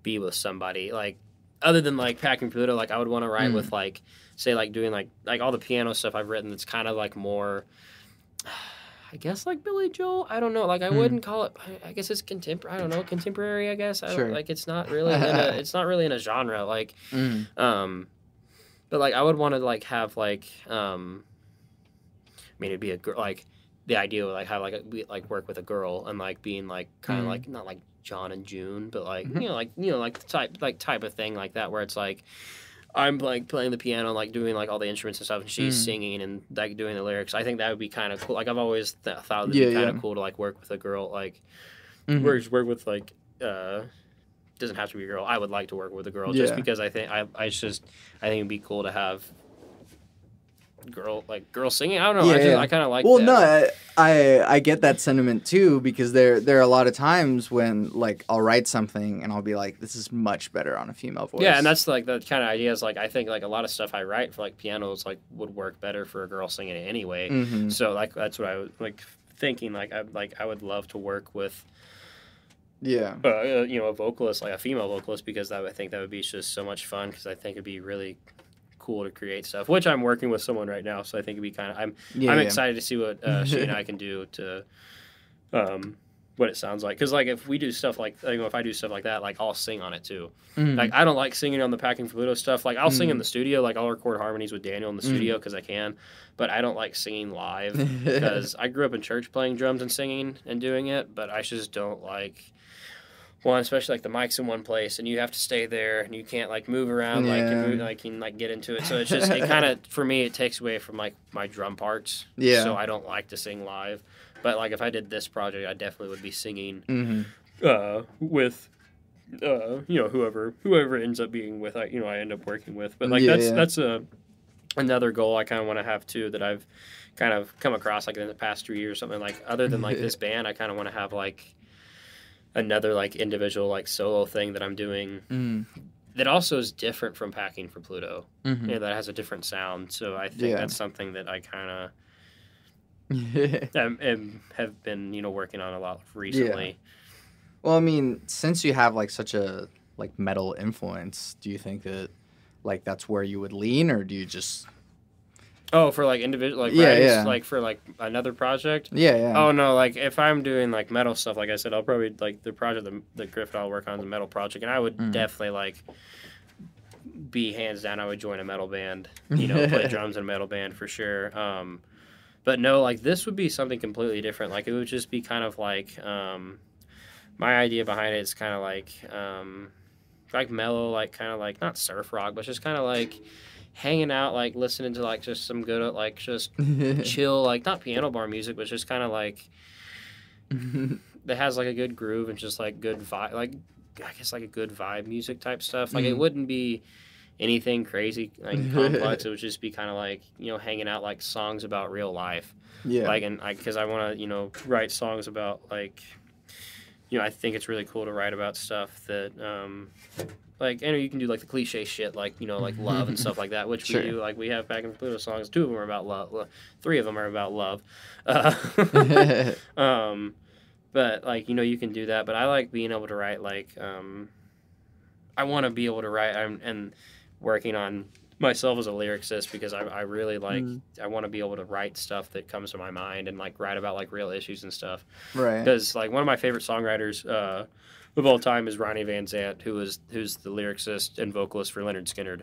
be with somebody like other than like Packing Pluto. Like I would want to write with like say like doing like all the piano stuff I've written. That's kind of like more. I guess like Billy Joel. I don't know. Like I wouldn't call it. I guess it's contemporary. I don't know, contemporary. I guess. Like it's not really. It's not really in a genre. Like, but like I would want to like have like. I mean, it'd be a girl. Like the idea would like have like work with a girl and like being like kind of like not like John and June, but like like the type of thing like that where it's like. I'm like playing the piano, like doing like all the instruments and stuff, and she's singing and like doing the lyrics. I think that would be kind of cool. Like I've always thought it'd be kind of cool to like work with a girl, like work with like doesn't have to be a girl. I would like to work with a girl just because I think I think it'd be cool to have girl singing. I don't know. I kind of like. Well, that. no, I get that sentiment too, because there are a lot of times when like I'll write something and I'll be like, this is much better on a female voice. Yeah, and that's like the kind of idea is like I think like a lot of stuff I write for like pianos like would work better for a girl singing it anyway. So like that's what I was like thinking. Like I would love to work with. Yeah. A vocalist, like a female vocalist, because I think that would be just so much fun. Because I think it'd be really cool to create stuff, which I'm working with someone right now, so I think it'd be kind of I'm excited to see what she and I can do to what it sounds like, because like if we do stuff like if I do stuff like that, like I'll sing on it too. Like I don't like singing on the Packing Pluto stuff. Like I'll sing in the studio, like I'll record harmonies with Daniel in the studio because I can, but I don't like singing live because I grew up in church playing drums and singing and doing it, but I just don't like. One, especially like the mic's in one place and you have to stay there and you can't like move around you can like get into it. So it's just it kind of for me it takes away from like my drum parts. Yeah. So I don't like to sing live. But like if I did this project, I definitely would be singing with whoever ends up being with I end up working with. But like that's another goal I kind of want to have too that I've kind of come across like in the past 3 years or something, like other than like this band, I kind of want to have like another like individual like solo thing that I'm doing that also is different from packing for Pluto. That has a different sound. So I think that's something that I kind of have been, working on a lot recently. Yeah. Well, I mean, since you have like such a like metal influence, do you think that like that's where you would lean, or do you just for like individual like writing, like for like another project? Yeah. Oh no, like if I'm doing like metal stuff, like I said, I'll probably like the project that Griff and I'll work on is a metal project, and I would definitely like be hands down. I would join a metal band, play drums in a metal band for sure. But no, like this would be something completely different. Like it would just be kind of like my idea behind it is kind of like mellow, like kind of like not surf rock, but just kind of like hanging out, like listening to like just some good, like just chill, like not piano bar music, but just kind of like that has like a good groove and just like good vibe, like I guess like a good vibe music type stuff. Like it wouldn't be anything crazy like complex. It would just be kind of like hanging out, like songs about real life. Yeah. Like and because I want to write songs about like I think it's really cool to write about stuff that like you can do like the cliche shit like like love and stuff like that, which we do. Like we have back in Pluto songs, 2 of them are about love, 3 of them are about love. But like you can do that. But I like being able to write like I want to be able to write and working on myself as a lyricist because I really like I want to be able to write stuff that comes to my mind and like write about like real issues and stuff. Right. Because like one of my favorite songwriters of all time is Ronnie Van Zant, who's the lyricist and vocalist for Lynyrd Skynyrd,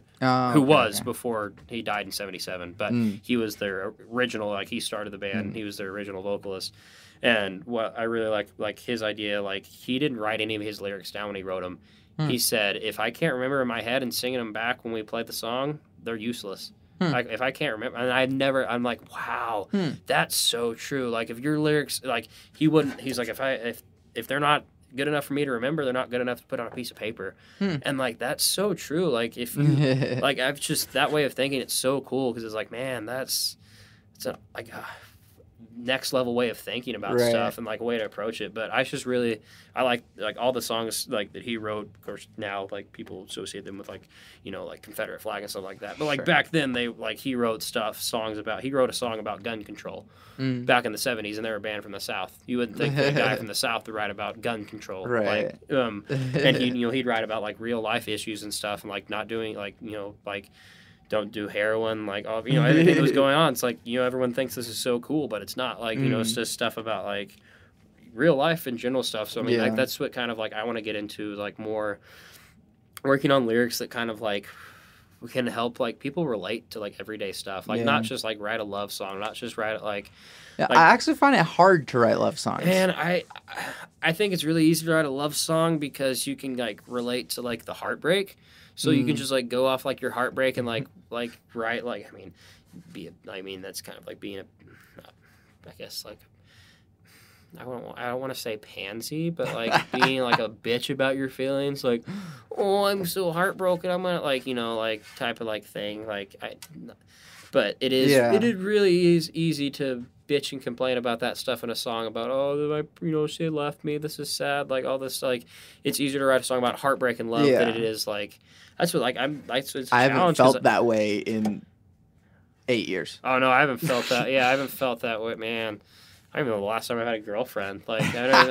who was before he died in '77. But he was their original, like he started the band. He was their original vocalist. And what I really like his idea, like he didn't write any of his lyrics down when he wrote them. He said, if I can't remember in my head and singing them back when we played the song, they're useless. Like if I can't remember, and I'm like, wow, that's so true. Like if your lyrics, like he's like, if they're not good enough for me to remember, they're not good enough to put on a piece of paper. And like that's so true. Like if you like I've just that way of thinking, it's so cool because it's like, man, it's a next level way of thinking about stuff and like a way to approach it. But I like all the songs like that he wrote. Of course now like people associate them with like like Confederate flag and stuff like that, but like back then he wrote he wrote a song about gun control back in the 70s, and they were a band from the South. You wouldn't think that a guy from the South would write about gun control, like and he'd write about like real life issues and stuff, and like not doing like like don't do heroin, like all everything that was going on. It's like everyone thinks this is so cool, but it's not. Like it's just stuff about like real life and general stuff. So I mean, like that's what kind of like I want to get into, like more working on lyrics that kind of like can help like people relate to like everyday stuff. Like not just like write a love song, not just write it like. Yeah, I actually find it hard to write love songs. And I think it's really easy to write a love song because you can like relate to like the heartbreak. So you can just like go off like your heartbreak and like write like I mean that's kind of like being I guess like I don't want to say pansy, but like being like a bitch about your feelings, like I'm so heartbroken, I'm gonna like like type of like thing like but it really is easy to bitch and complain about that stuff in a song about she left me, this is sad, like all this, like it's easier to write a song about heartbreak and love than it is like that's what like I haven't felt that way in 8 years. Oh no, I haven't felt that. Yeah, I haven't felt that way, man. I don't even know the last time I had a girlfriend. Like I don't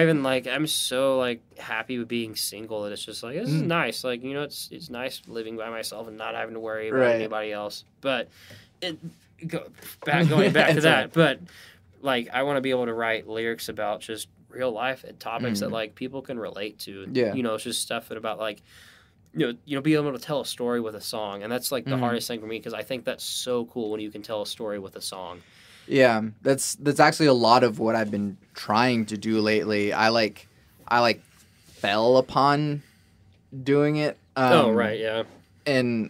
even I'm so like happy with being single that it's just like this is nice. Like it's nice living by myself and not having to worry about anybody else. But going back to that. But like I want to be able to write lyrics about just real life and topics that like people can relate to. Yeah, it's just stuff that about like be able to tell a story with a song, and that's like the hardest thing for me because I think that's so cool when you can tell a story with a song. Yeah, that's actually a lot of what I've been trying to do lately. I fell upon doing it. And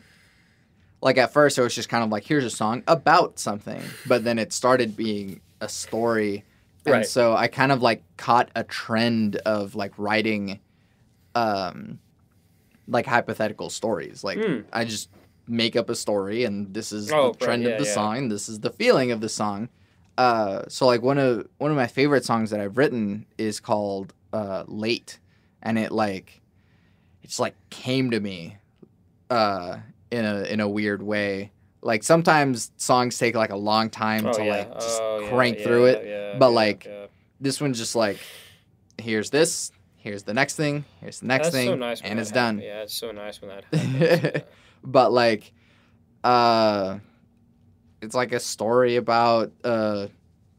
like at first it was just kind of like here's a song about something, but then it started being a story, and so I kind of like caught a trend of like writing, like hypothetical stories. Like I just make up a story, and this is the trend of the song, this is the feeling of the song. So like one of my favorite songs that I've written is called Late, and it just like came to me in a weird way. Like sometimes songs take like a long time to just crank through it, but this one's just like, here's this, here's the next thing, here's the next thing, so nice and it's done. Yeah, it's so nice when that happens. But like, it's like a story about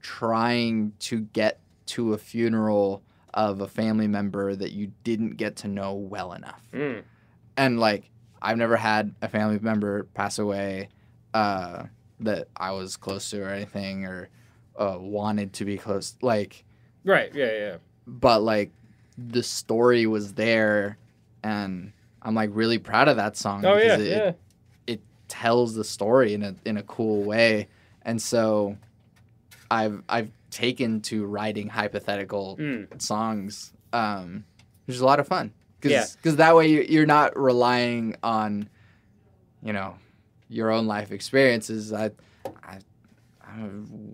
trying to get to a funeral of a family member that you didn't get to know well enough. And like, I've never had a family member pass away that I was close to or anything, or wanted to be close. Like, right, yeah. But like, the story was there, and I'm like really proud of that song. Oh because yeah, it tells the story in a cool way, and so I've taken to writing hypothetical songs, which is a lot of fun. Because that way you're not relying on, your own life experiences. I'm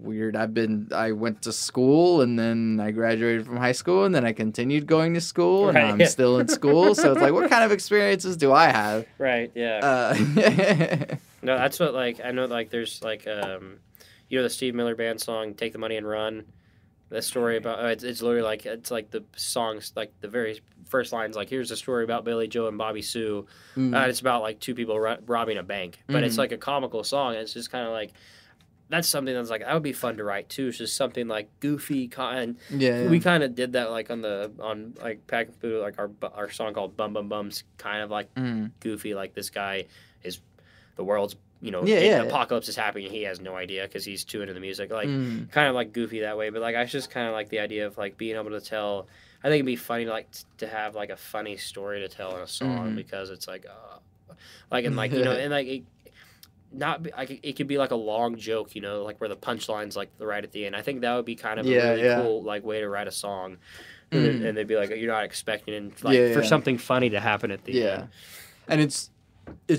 weird. I went to school, and then I graduated from high school, and then I continued going to school, and I'm still in school. So it's like, what kind of experiences do I have? Right. Yeah. No, that's what I know. There's the Steve Miller Band song "Take the Money and Run." The story about it's literally it's like the songs, like the very first lines, like, here's a story about Billy Joe and Bobby Sue. It's about like two people robbing a bank, but it's like a comical song. And it's just kind of like, that's something that's like, that would be fun to write too. It's just something like goofy, and we kind of did that like on Pack and Food, like our song called Bum Bum Bum's kind of like goofy. Like, this guy is the world's apocalypse is happening, and he has no idea because he's too into the music. Like, kind of like goofy that way. But like, I just kind of like the idea of like being able to tell. I think it'd be funny to have like a funny story to tell in a song, because it's like, and like and like it, not be, like it could be like a long joke, like where the punchline's like right at the end. I think that would be kind of a really cool like way to write a song, and they'd be like, you're not expecting for something funny to happen at the end. And it's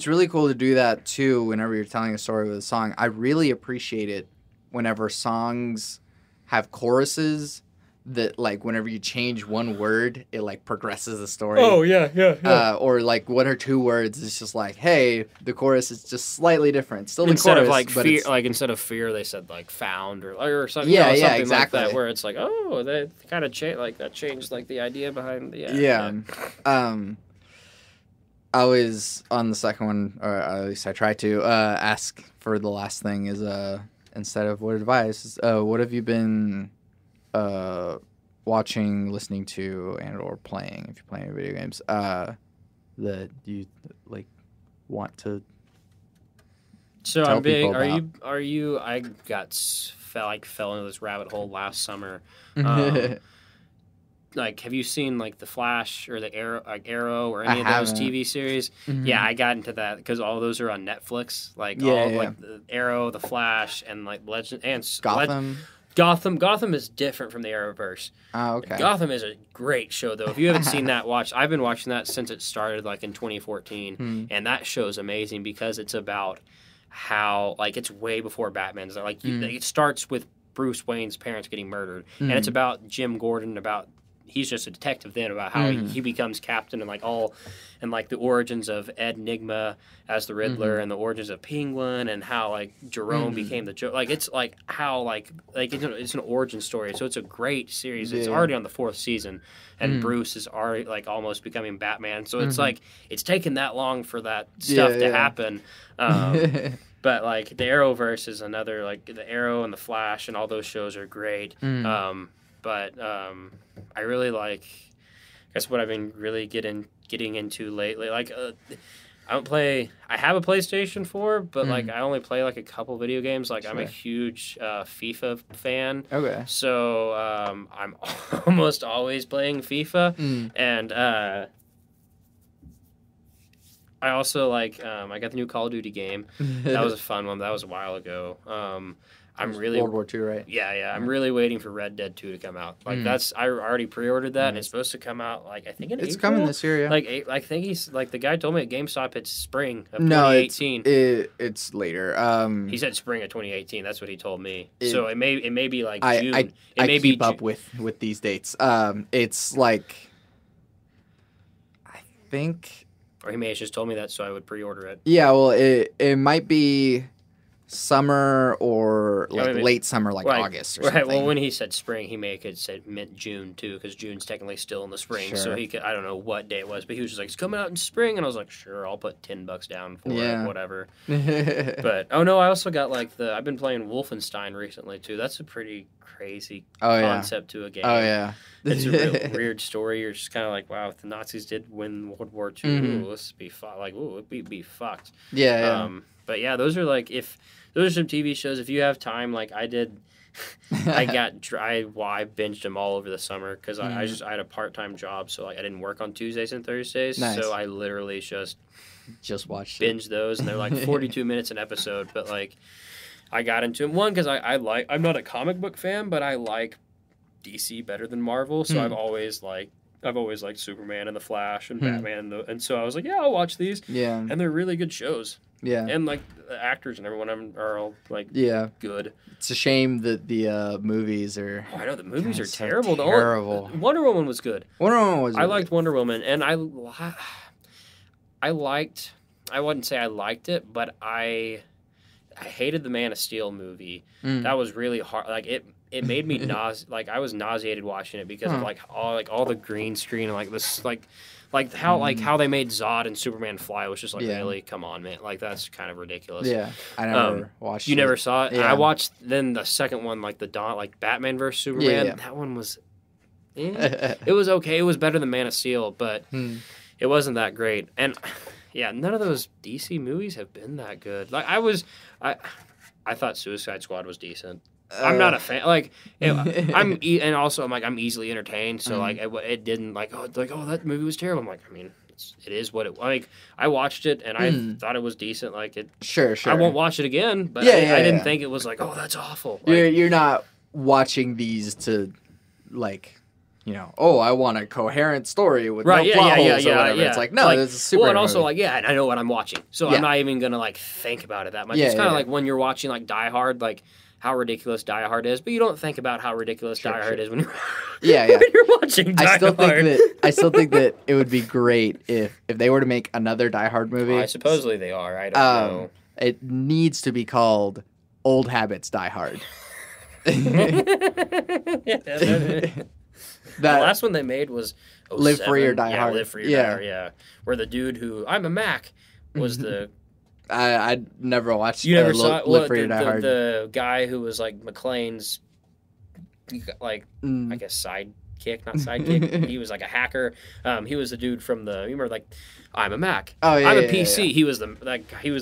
really cool to do that too. Whenever you're telling a story with a song, I really appreciate it whenever songs have choruses that, like, whenever you change one word, it like progresses the story. Oh yeah. Or like one or two words, it's just like, hey, the chorus is just slightly different. Still instead the chorus, of like but fear, like instead of fear, they said like found or something. Yeah, something exactly. Like that, where it's like, oh, they kind of changed like the idea behind the I was on the second one, or at least I try to ask for the last thing is instead of what advice, what have you been watching, listening to, and or playing, if you're playing video games, that you like want to so tell I'm big people about? are you I fell into this rabbit hole last summer. Like, have you seen like The Flash or the Arrow or any of those TV series? Yeah, I got into that because all those are on Netflix. Like like the Arrow, The Flash, and like Legend and Gotham. Gotham is different from the Arrowverse. Oh, okay. Gotham is a great show, though. If you haven't seen that, I've been watching that since it started, like in 2014, and that show's amazing because it's about how, like, it's way before Batman's. Like, it starts with Bruce Wayne's parents getting murdered, and it's about Jim Gordon, he's just a detective then, about how he becomes captain, and like the origins of Ed Nigma as the Riddler, and the origins of Penguin, and how like Jerome became the Joker. Like, it's like how like it's an origin story. So it's a great series. It's already on the 4th season, and Bruce is already like almost becoming Batman. So it's like it's taken that long for that stuff to happen. But like the Arrowverse is another, like the Arrow and the Flash and all those shows are great. But I really like, I guess what I've been really getting into lately. Like, I have a PlayStation 4, but like I only play like a couple video games. Like, I'm a huge FIFA fan. Okay. So I'm almost always playing FIFA, and I also like I got the new Call of Duty game. That was a fun one. That was a while ago. I'm really World War II, right? Yeah. I'm really waiting for Red Dead 2 to come out. Like I already pre-ordered that, and it's supposed to come out like I think in April. It's coming this year, yeah. Like I think he's like the guy told me at GameStop it's spring of 2018. It's later. He said spring of 2018. That's what he told me. So it may be like June. I keep up with these dates. It's like I think, or he may have just told me that, so I would pre-order it. Yeah, well, it might be summer or like late summer, like August or something. Well, when he said spring, he may have said meant June too, because June's technically still in the spring. Sure. So he could, I don't know what day it was, but he was just like, it's coming out in spring, and I was like, sure, I'll put $10 down for it, whatever. But I also got like I've been playing Wolfenstein recently too. That's a pretty crazy concept to a game. Oh yeah. It's a real weird story. You're just kind of like, wow, if the Nazis did win World War II, ooh, this would be like, ooh, it'd be fucked. Yeah. But yeah, those are like those are some TV shows. If you have time, like I did, I binged them all over the summer because I had a part-time job, so like I didn't work on Tuesdays and Thursdays. Nice. So I literally just watched binge those, and they're like 42 minutes an episode. But like I got into them because I'm not a comic book fan, but I like DC better than Marvel, so I've always liked Superman and the Flash and Batman, and so I was like, yeah, I'll watch these. Yeah, and they're really good shows. Yeah, and like the actors and everyone are all like good. It's a shame that the movies are. Oh, I know the movies are terrible. Terrible. Wonder Woman was good. I liked Wonder Woman, and I liked. I wouldn't say I liked it, but I hated the Man of Steel movie. That was really hard. Like it made me I was nauseated watching it because of all the green screen and like this how they made Zod and Superman fly was just like really, come on, man, like that's kind of ridiculous. Yeah, I never watched. You it. Never saw it. Yeah. I watched then the second one, like Batman vs Superman. Yeah. That one was, it was okay. It was better than Man of Steel, but it wasn't that great. And yeah, none of those DC movies have been that good. Like I thought Suicide Squad was decent. I'm not a fan. Like, I'm easily entertained. So like, it didn't like that movie was terrible. I'm like, I mean, it is what it like. I watched it and I thought it was decent. Like it. Sure. I won't watch it again. But I didn't think it was like, oh, that's awful. Like, you're not watching these to like. I want a coherent story with no plot holes or whatever. It's like, no, this is super. Well, and also, like, I know what I'm watching, so I'm not even gonna like think about it that much. It's kind of like when you're watching like Die Hard, like how ridiculous Die Hard is, but you don't think about how ridiculous Die Hard is when you're when you're watching Die Hard. I still think that it would be great if they were to make another Die Hard movie. Supposedly they are. I don't know. It needs to be called Old Habits Die Hard. The last one they made was Live Free or Die Hard. Live Free or Die Hard, yeah. Where the dude who, I'm a Mac, was the... I never watched Live Free or Die Hard. The guy who was like McClane's, like, I guess sidekick. He was like a hacker. He was the dude from the, remember like, I'm a Mac. Oh yeah, I'm a PC. Yeah. He was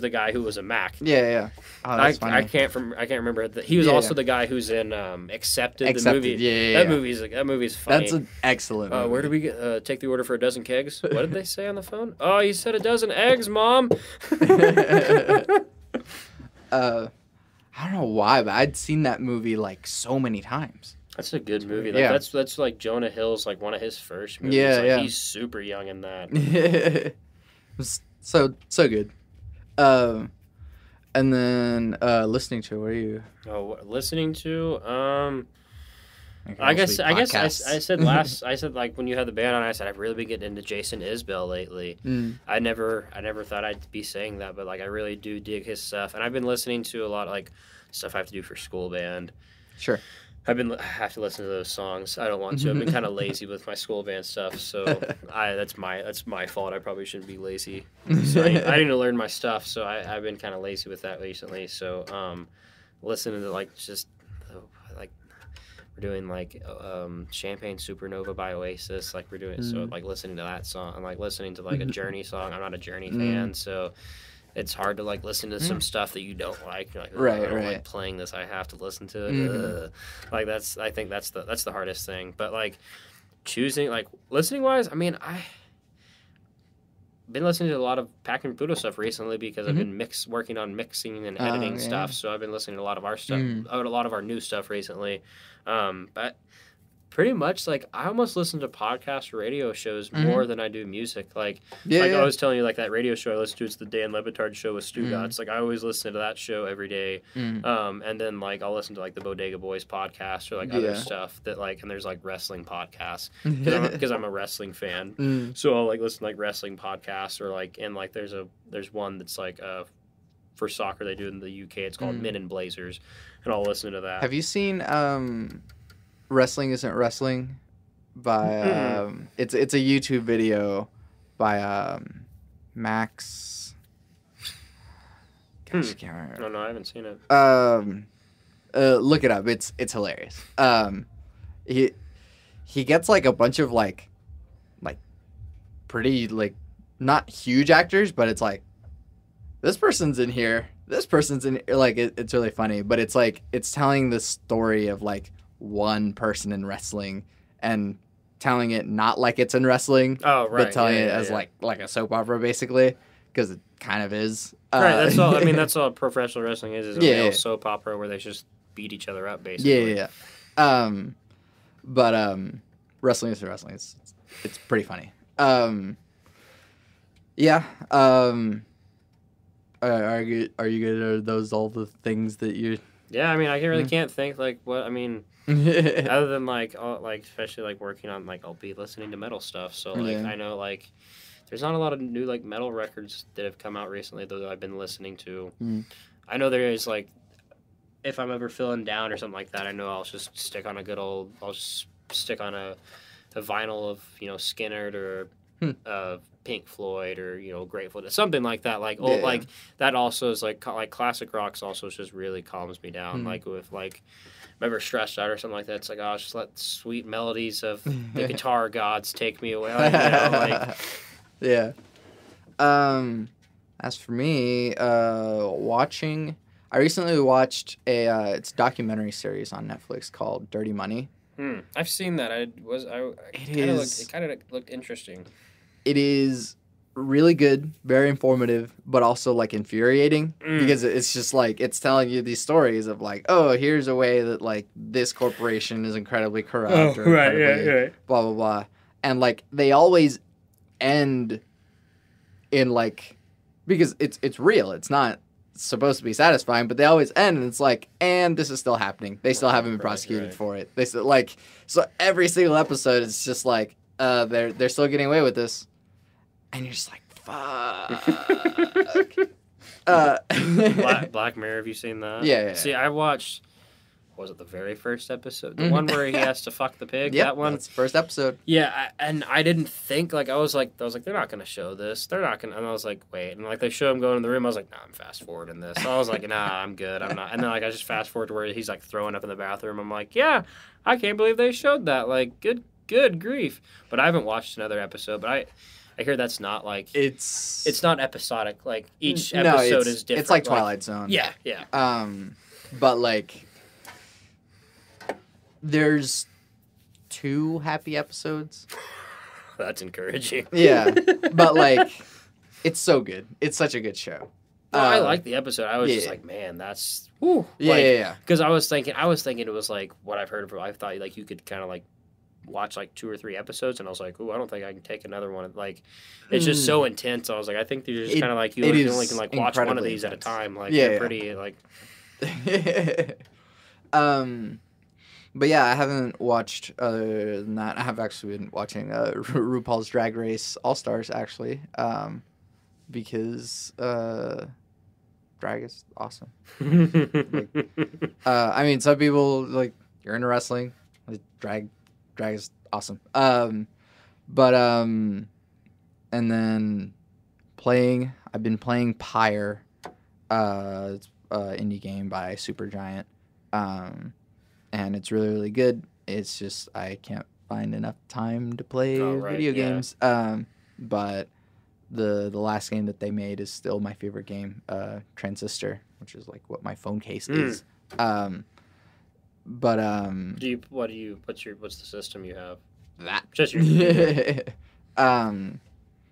the guy who was a Mac. Yeah. Oh, that's funny. I can't remember. He was also the guy who's in Accepted. The movie. Yeah. That movie's funny. That's an excellent movie. Where do we get, take the order for a dozen kegs? What did they say on the phone? Oh, you said a dozen eggs, Mom. I don't know why, but I'd seen that movie like so many times. That's a good movie. Like, that's like Jonah Hill's like one of his first movies. Yeah. He's super young in that. so good. And then listening to, what are you? Listening to? I guess I said like when you had the band on, I said I've really been getting into Jason Isbell lately. I never thought I'd be saying that, but like I really do dig his stuff, and I've been listening to a lot of like stuff I have to do for school band. Sure. I have to listen to those songs. I don't want to. I've been kind of lazy with my school band stuff, so that's my fault. I probably shouldn't be lazy. So I need to learn my stuff, so I've been kind of lazy with that recently. So listening to like we're doing like Champagne Supernova by Oasis, like we're doing so like listening to that song. I'm like listening to like a Journey song. I'm not a Journey fan, so. It's hard to like listen to some stuff that you don't like. You're like, I don't like playing this. I have to listen to it. Like I think that's the hardest thing. But like choosing, like listening wise, I mean, been listening to a lot of Pac and Pluto stuff recently because I've been working on mixing and editing stuff. So I've been listening to a lot of our stuff, a lot of our new stuff recently. But pretty much, like, I almost listen to podcast or radio shows more than I do music. Like, I was telling you, like, that radio show I listen to, it's the Dan Levitard show with Stugatz. Like, I always listen to that show every day. And then, like, I'll listen to, like, the Bodega Boys podcast or, like, other stuff that, like, and there's, like, wrestling podcasts because I'm a wrestling fan. So I'll, like, listen to, like, wrestling podcasts or, like, and, like, there's one that's, like, for soccer they do in the UK. It's called Men in Blazers. And I'll listen to that. Have you seen... Wrestling Isn't Wrestling by it's a YouTube video by Max. Gosh, I can't remember. No, I haven't seen it. Look it up. It's hilarious. He gets like a bunch of like pretty like not huge actors, but it's like this person's in here. This person's in like it's really funny, but it's like it's telling the story of like one person in wrestling and telling it not like it's in wrestling, but telling it as like a soap opera basically, because it kind of is. Right, that's all. I mean, that's all professional wrestling is a real soap opera where they just beat each other up basically. But Wrestling Is Wrestling. It's pretty funny. Are you good? Are those all the things that you? Yeah, I mean, I really can't think like what I mean. Other than like especially like working on like I'll be listening to metal stuff, so like I know like there's not a lot of new like metal records that have come out recently though that I've been listening to. I know there is like if I'm ever feeling down or something like that, I know I'll just stick on a vinyl of Skynyrd or Pink Floyd or Grateful Dead, something like that. Like like that also is like classic rock's also just really calms me down. Like with like. If I'm ever stressed out or something like that, it's like, oh, just let sweet melodies of the guitar gods take me away. Like, Yeah. As for me, watching, I recently watched it's a documentary series on Netflix called Dirty Money. I've seen that. It kind of looked interesting. It is really good, very informative, but also like infuriating because it's just like it's telling you these stories of like, oh, here's a way that like this corporation is incredibly corrupt, blah blah blah, and like they always end in like because it's real, it's not supposed to be satisfying, but they always end and it's like, and this is still happening. They still haven't been prosecuted for it. They still like so every single episode it's just like they're still getting away with this. And you're just like, fuck. Black Mirror, have you seen that? Yeah. See, I watched, was it the very first episode? The one where he has to fuck the pig? Yep, that one? That's the first episode. Yeah, and I didn't think, like, I was like, they're not going to show this. They're not going to, and I was like, wait. And, like, they show him going in the room. I was like, nah, I'm fast forwarding this. So I was like, nah, I'm good. I'm not. And then, like, I just fast forward to where he's, like, throwing up in the bathroom. I'm like, yeah, I can't believe they showed that. Like, good grief. But I haven't watched another episode, but I hear that's not like it's not episodic. Like each episode is different. It's like Twilight Zone. Yeah. But like there's 2 happy episodes. That's encouraging. Yeah, but like it's so good. It's such a good show. I like the episode. I was just like, man, that's yeah. Because I was thinking it was like what I've heard of. I thought like you could kind of like watch like 2 or 3 episodes, and I was like, "Ooh, I don't think I can take another one." Like, it's just so intense. I was like, I think they're just kind of like you only can like watch one of these intense. At a time. Like, they're pretty like. But yeah, I haven't watched other than that. I have actually been watching RuPaul's Drag Race All Stars actually, because drag is awesome. Like, I mean, some people like you're into wrestling, like drag is awesome. And then I've been playing Pyre, it's an indie game by Supergiant, and it's really, really good. It's just I can't find enough time to play video games. But the last game that they made is still my favorite game, Transistor, which is like what my phone case is. But what's the system you have? That just your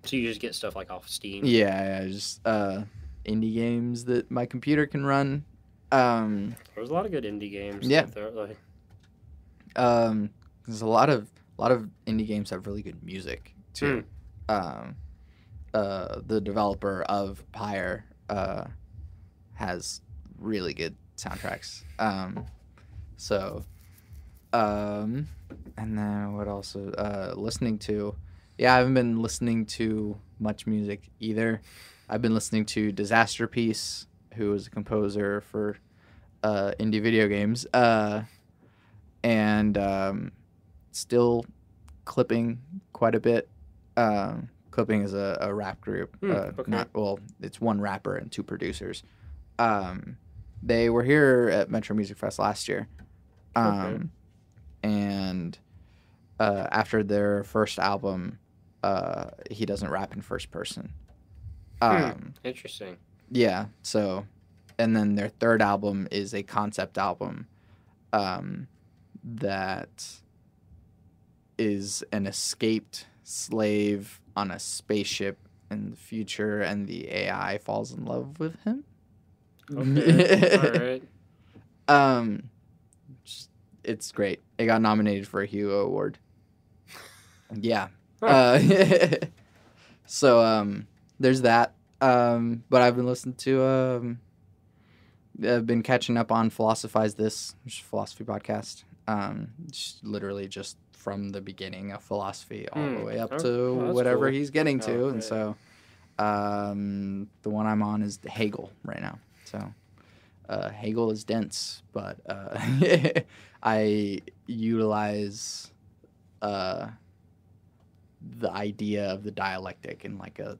So you just get stuff like off Steam? Yeah, just indie games that my computer can run. There's a lot of good indie games. Yeah. There's a lot of indie games have really good music too. The developer of Pyre has really good soundtracks. And then what else? Listening to, I haven't been listening to much music either. I've been listening to Disaster Piece, who is a composer for indie video games, and still Clipping quite a bit. Clipping is a rap group. Okay. It's one rapper and two producers. They were here at Metro Music Fest last year. And after their first album, he doesn't rap in first person. Interesting. Yeah. So, and then their third album is a concept album that is an escaped slave on a spaceship in the future, and the AI falls in love with him. Okay. All right. It's great. It got nominated for a Hugo Award. Yeah. So there's that. But I've been listening to I've been catching up on Philosophize This, which is a philosophy podcast. Literally just from the beginning of philosophy all the way up to whatever he's getting to. And so the one I'm on is Hegel right now. So Hegel is dense, but I utilize the idea of the dialectic in like a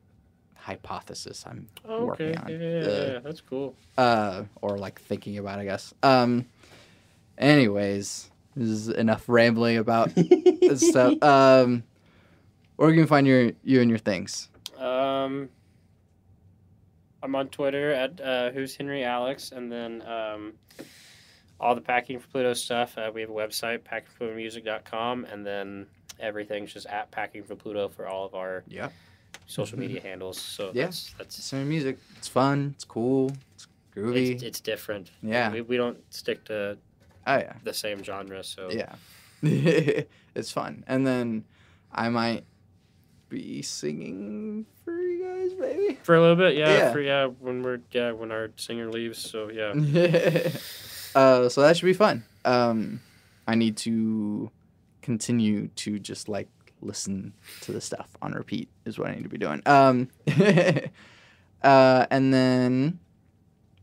hypothesis I'm working on. Yeah, that's cool. Or like thinking about, I guess. Anyways, this is enough rambling about stuff. Where can you find you and your things? I'm on Twitter at Who's Henry Alex, and then all the Packing for Pluto stuff. We have a website, packingforplutomusic.com, and then everything's just at Packing for Pluto for all of our social media handles. So that's same music. It's fun. It's cool. It's groovy. It's different. Yeah. We don't stick to the same genre. So yeah, it's fun. And then I might be singing for you guys, maybe for a little bit. When our singer leaves. So yeah. So that should be fun. I need to continue to just like listen to the stuff on repeat is what I need to be doing. And then,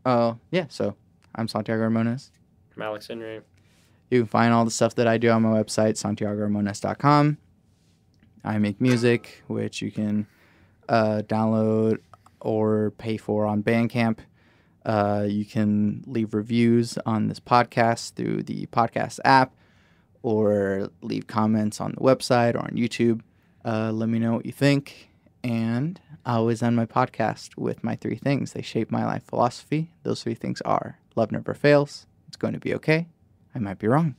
so I'm Santiago Ramones. I'm Alex Henry. You can find all the stuff that I do on my website, santiagoramones.com. I make music, which you can download or pay for on Bandcamp. You can leave reviews on this podcast through the podcast app, or leave comments on the website or on YouTube. Let me know what you think. And I always end my podcast with my 3 things. They shape my life philosophy. Those 3 things are: love never fails, it's going to be okay, I might be wrong.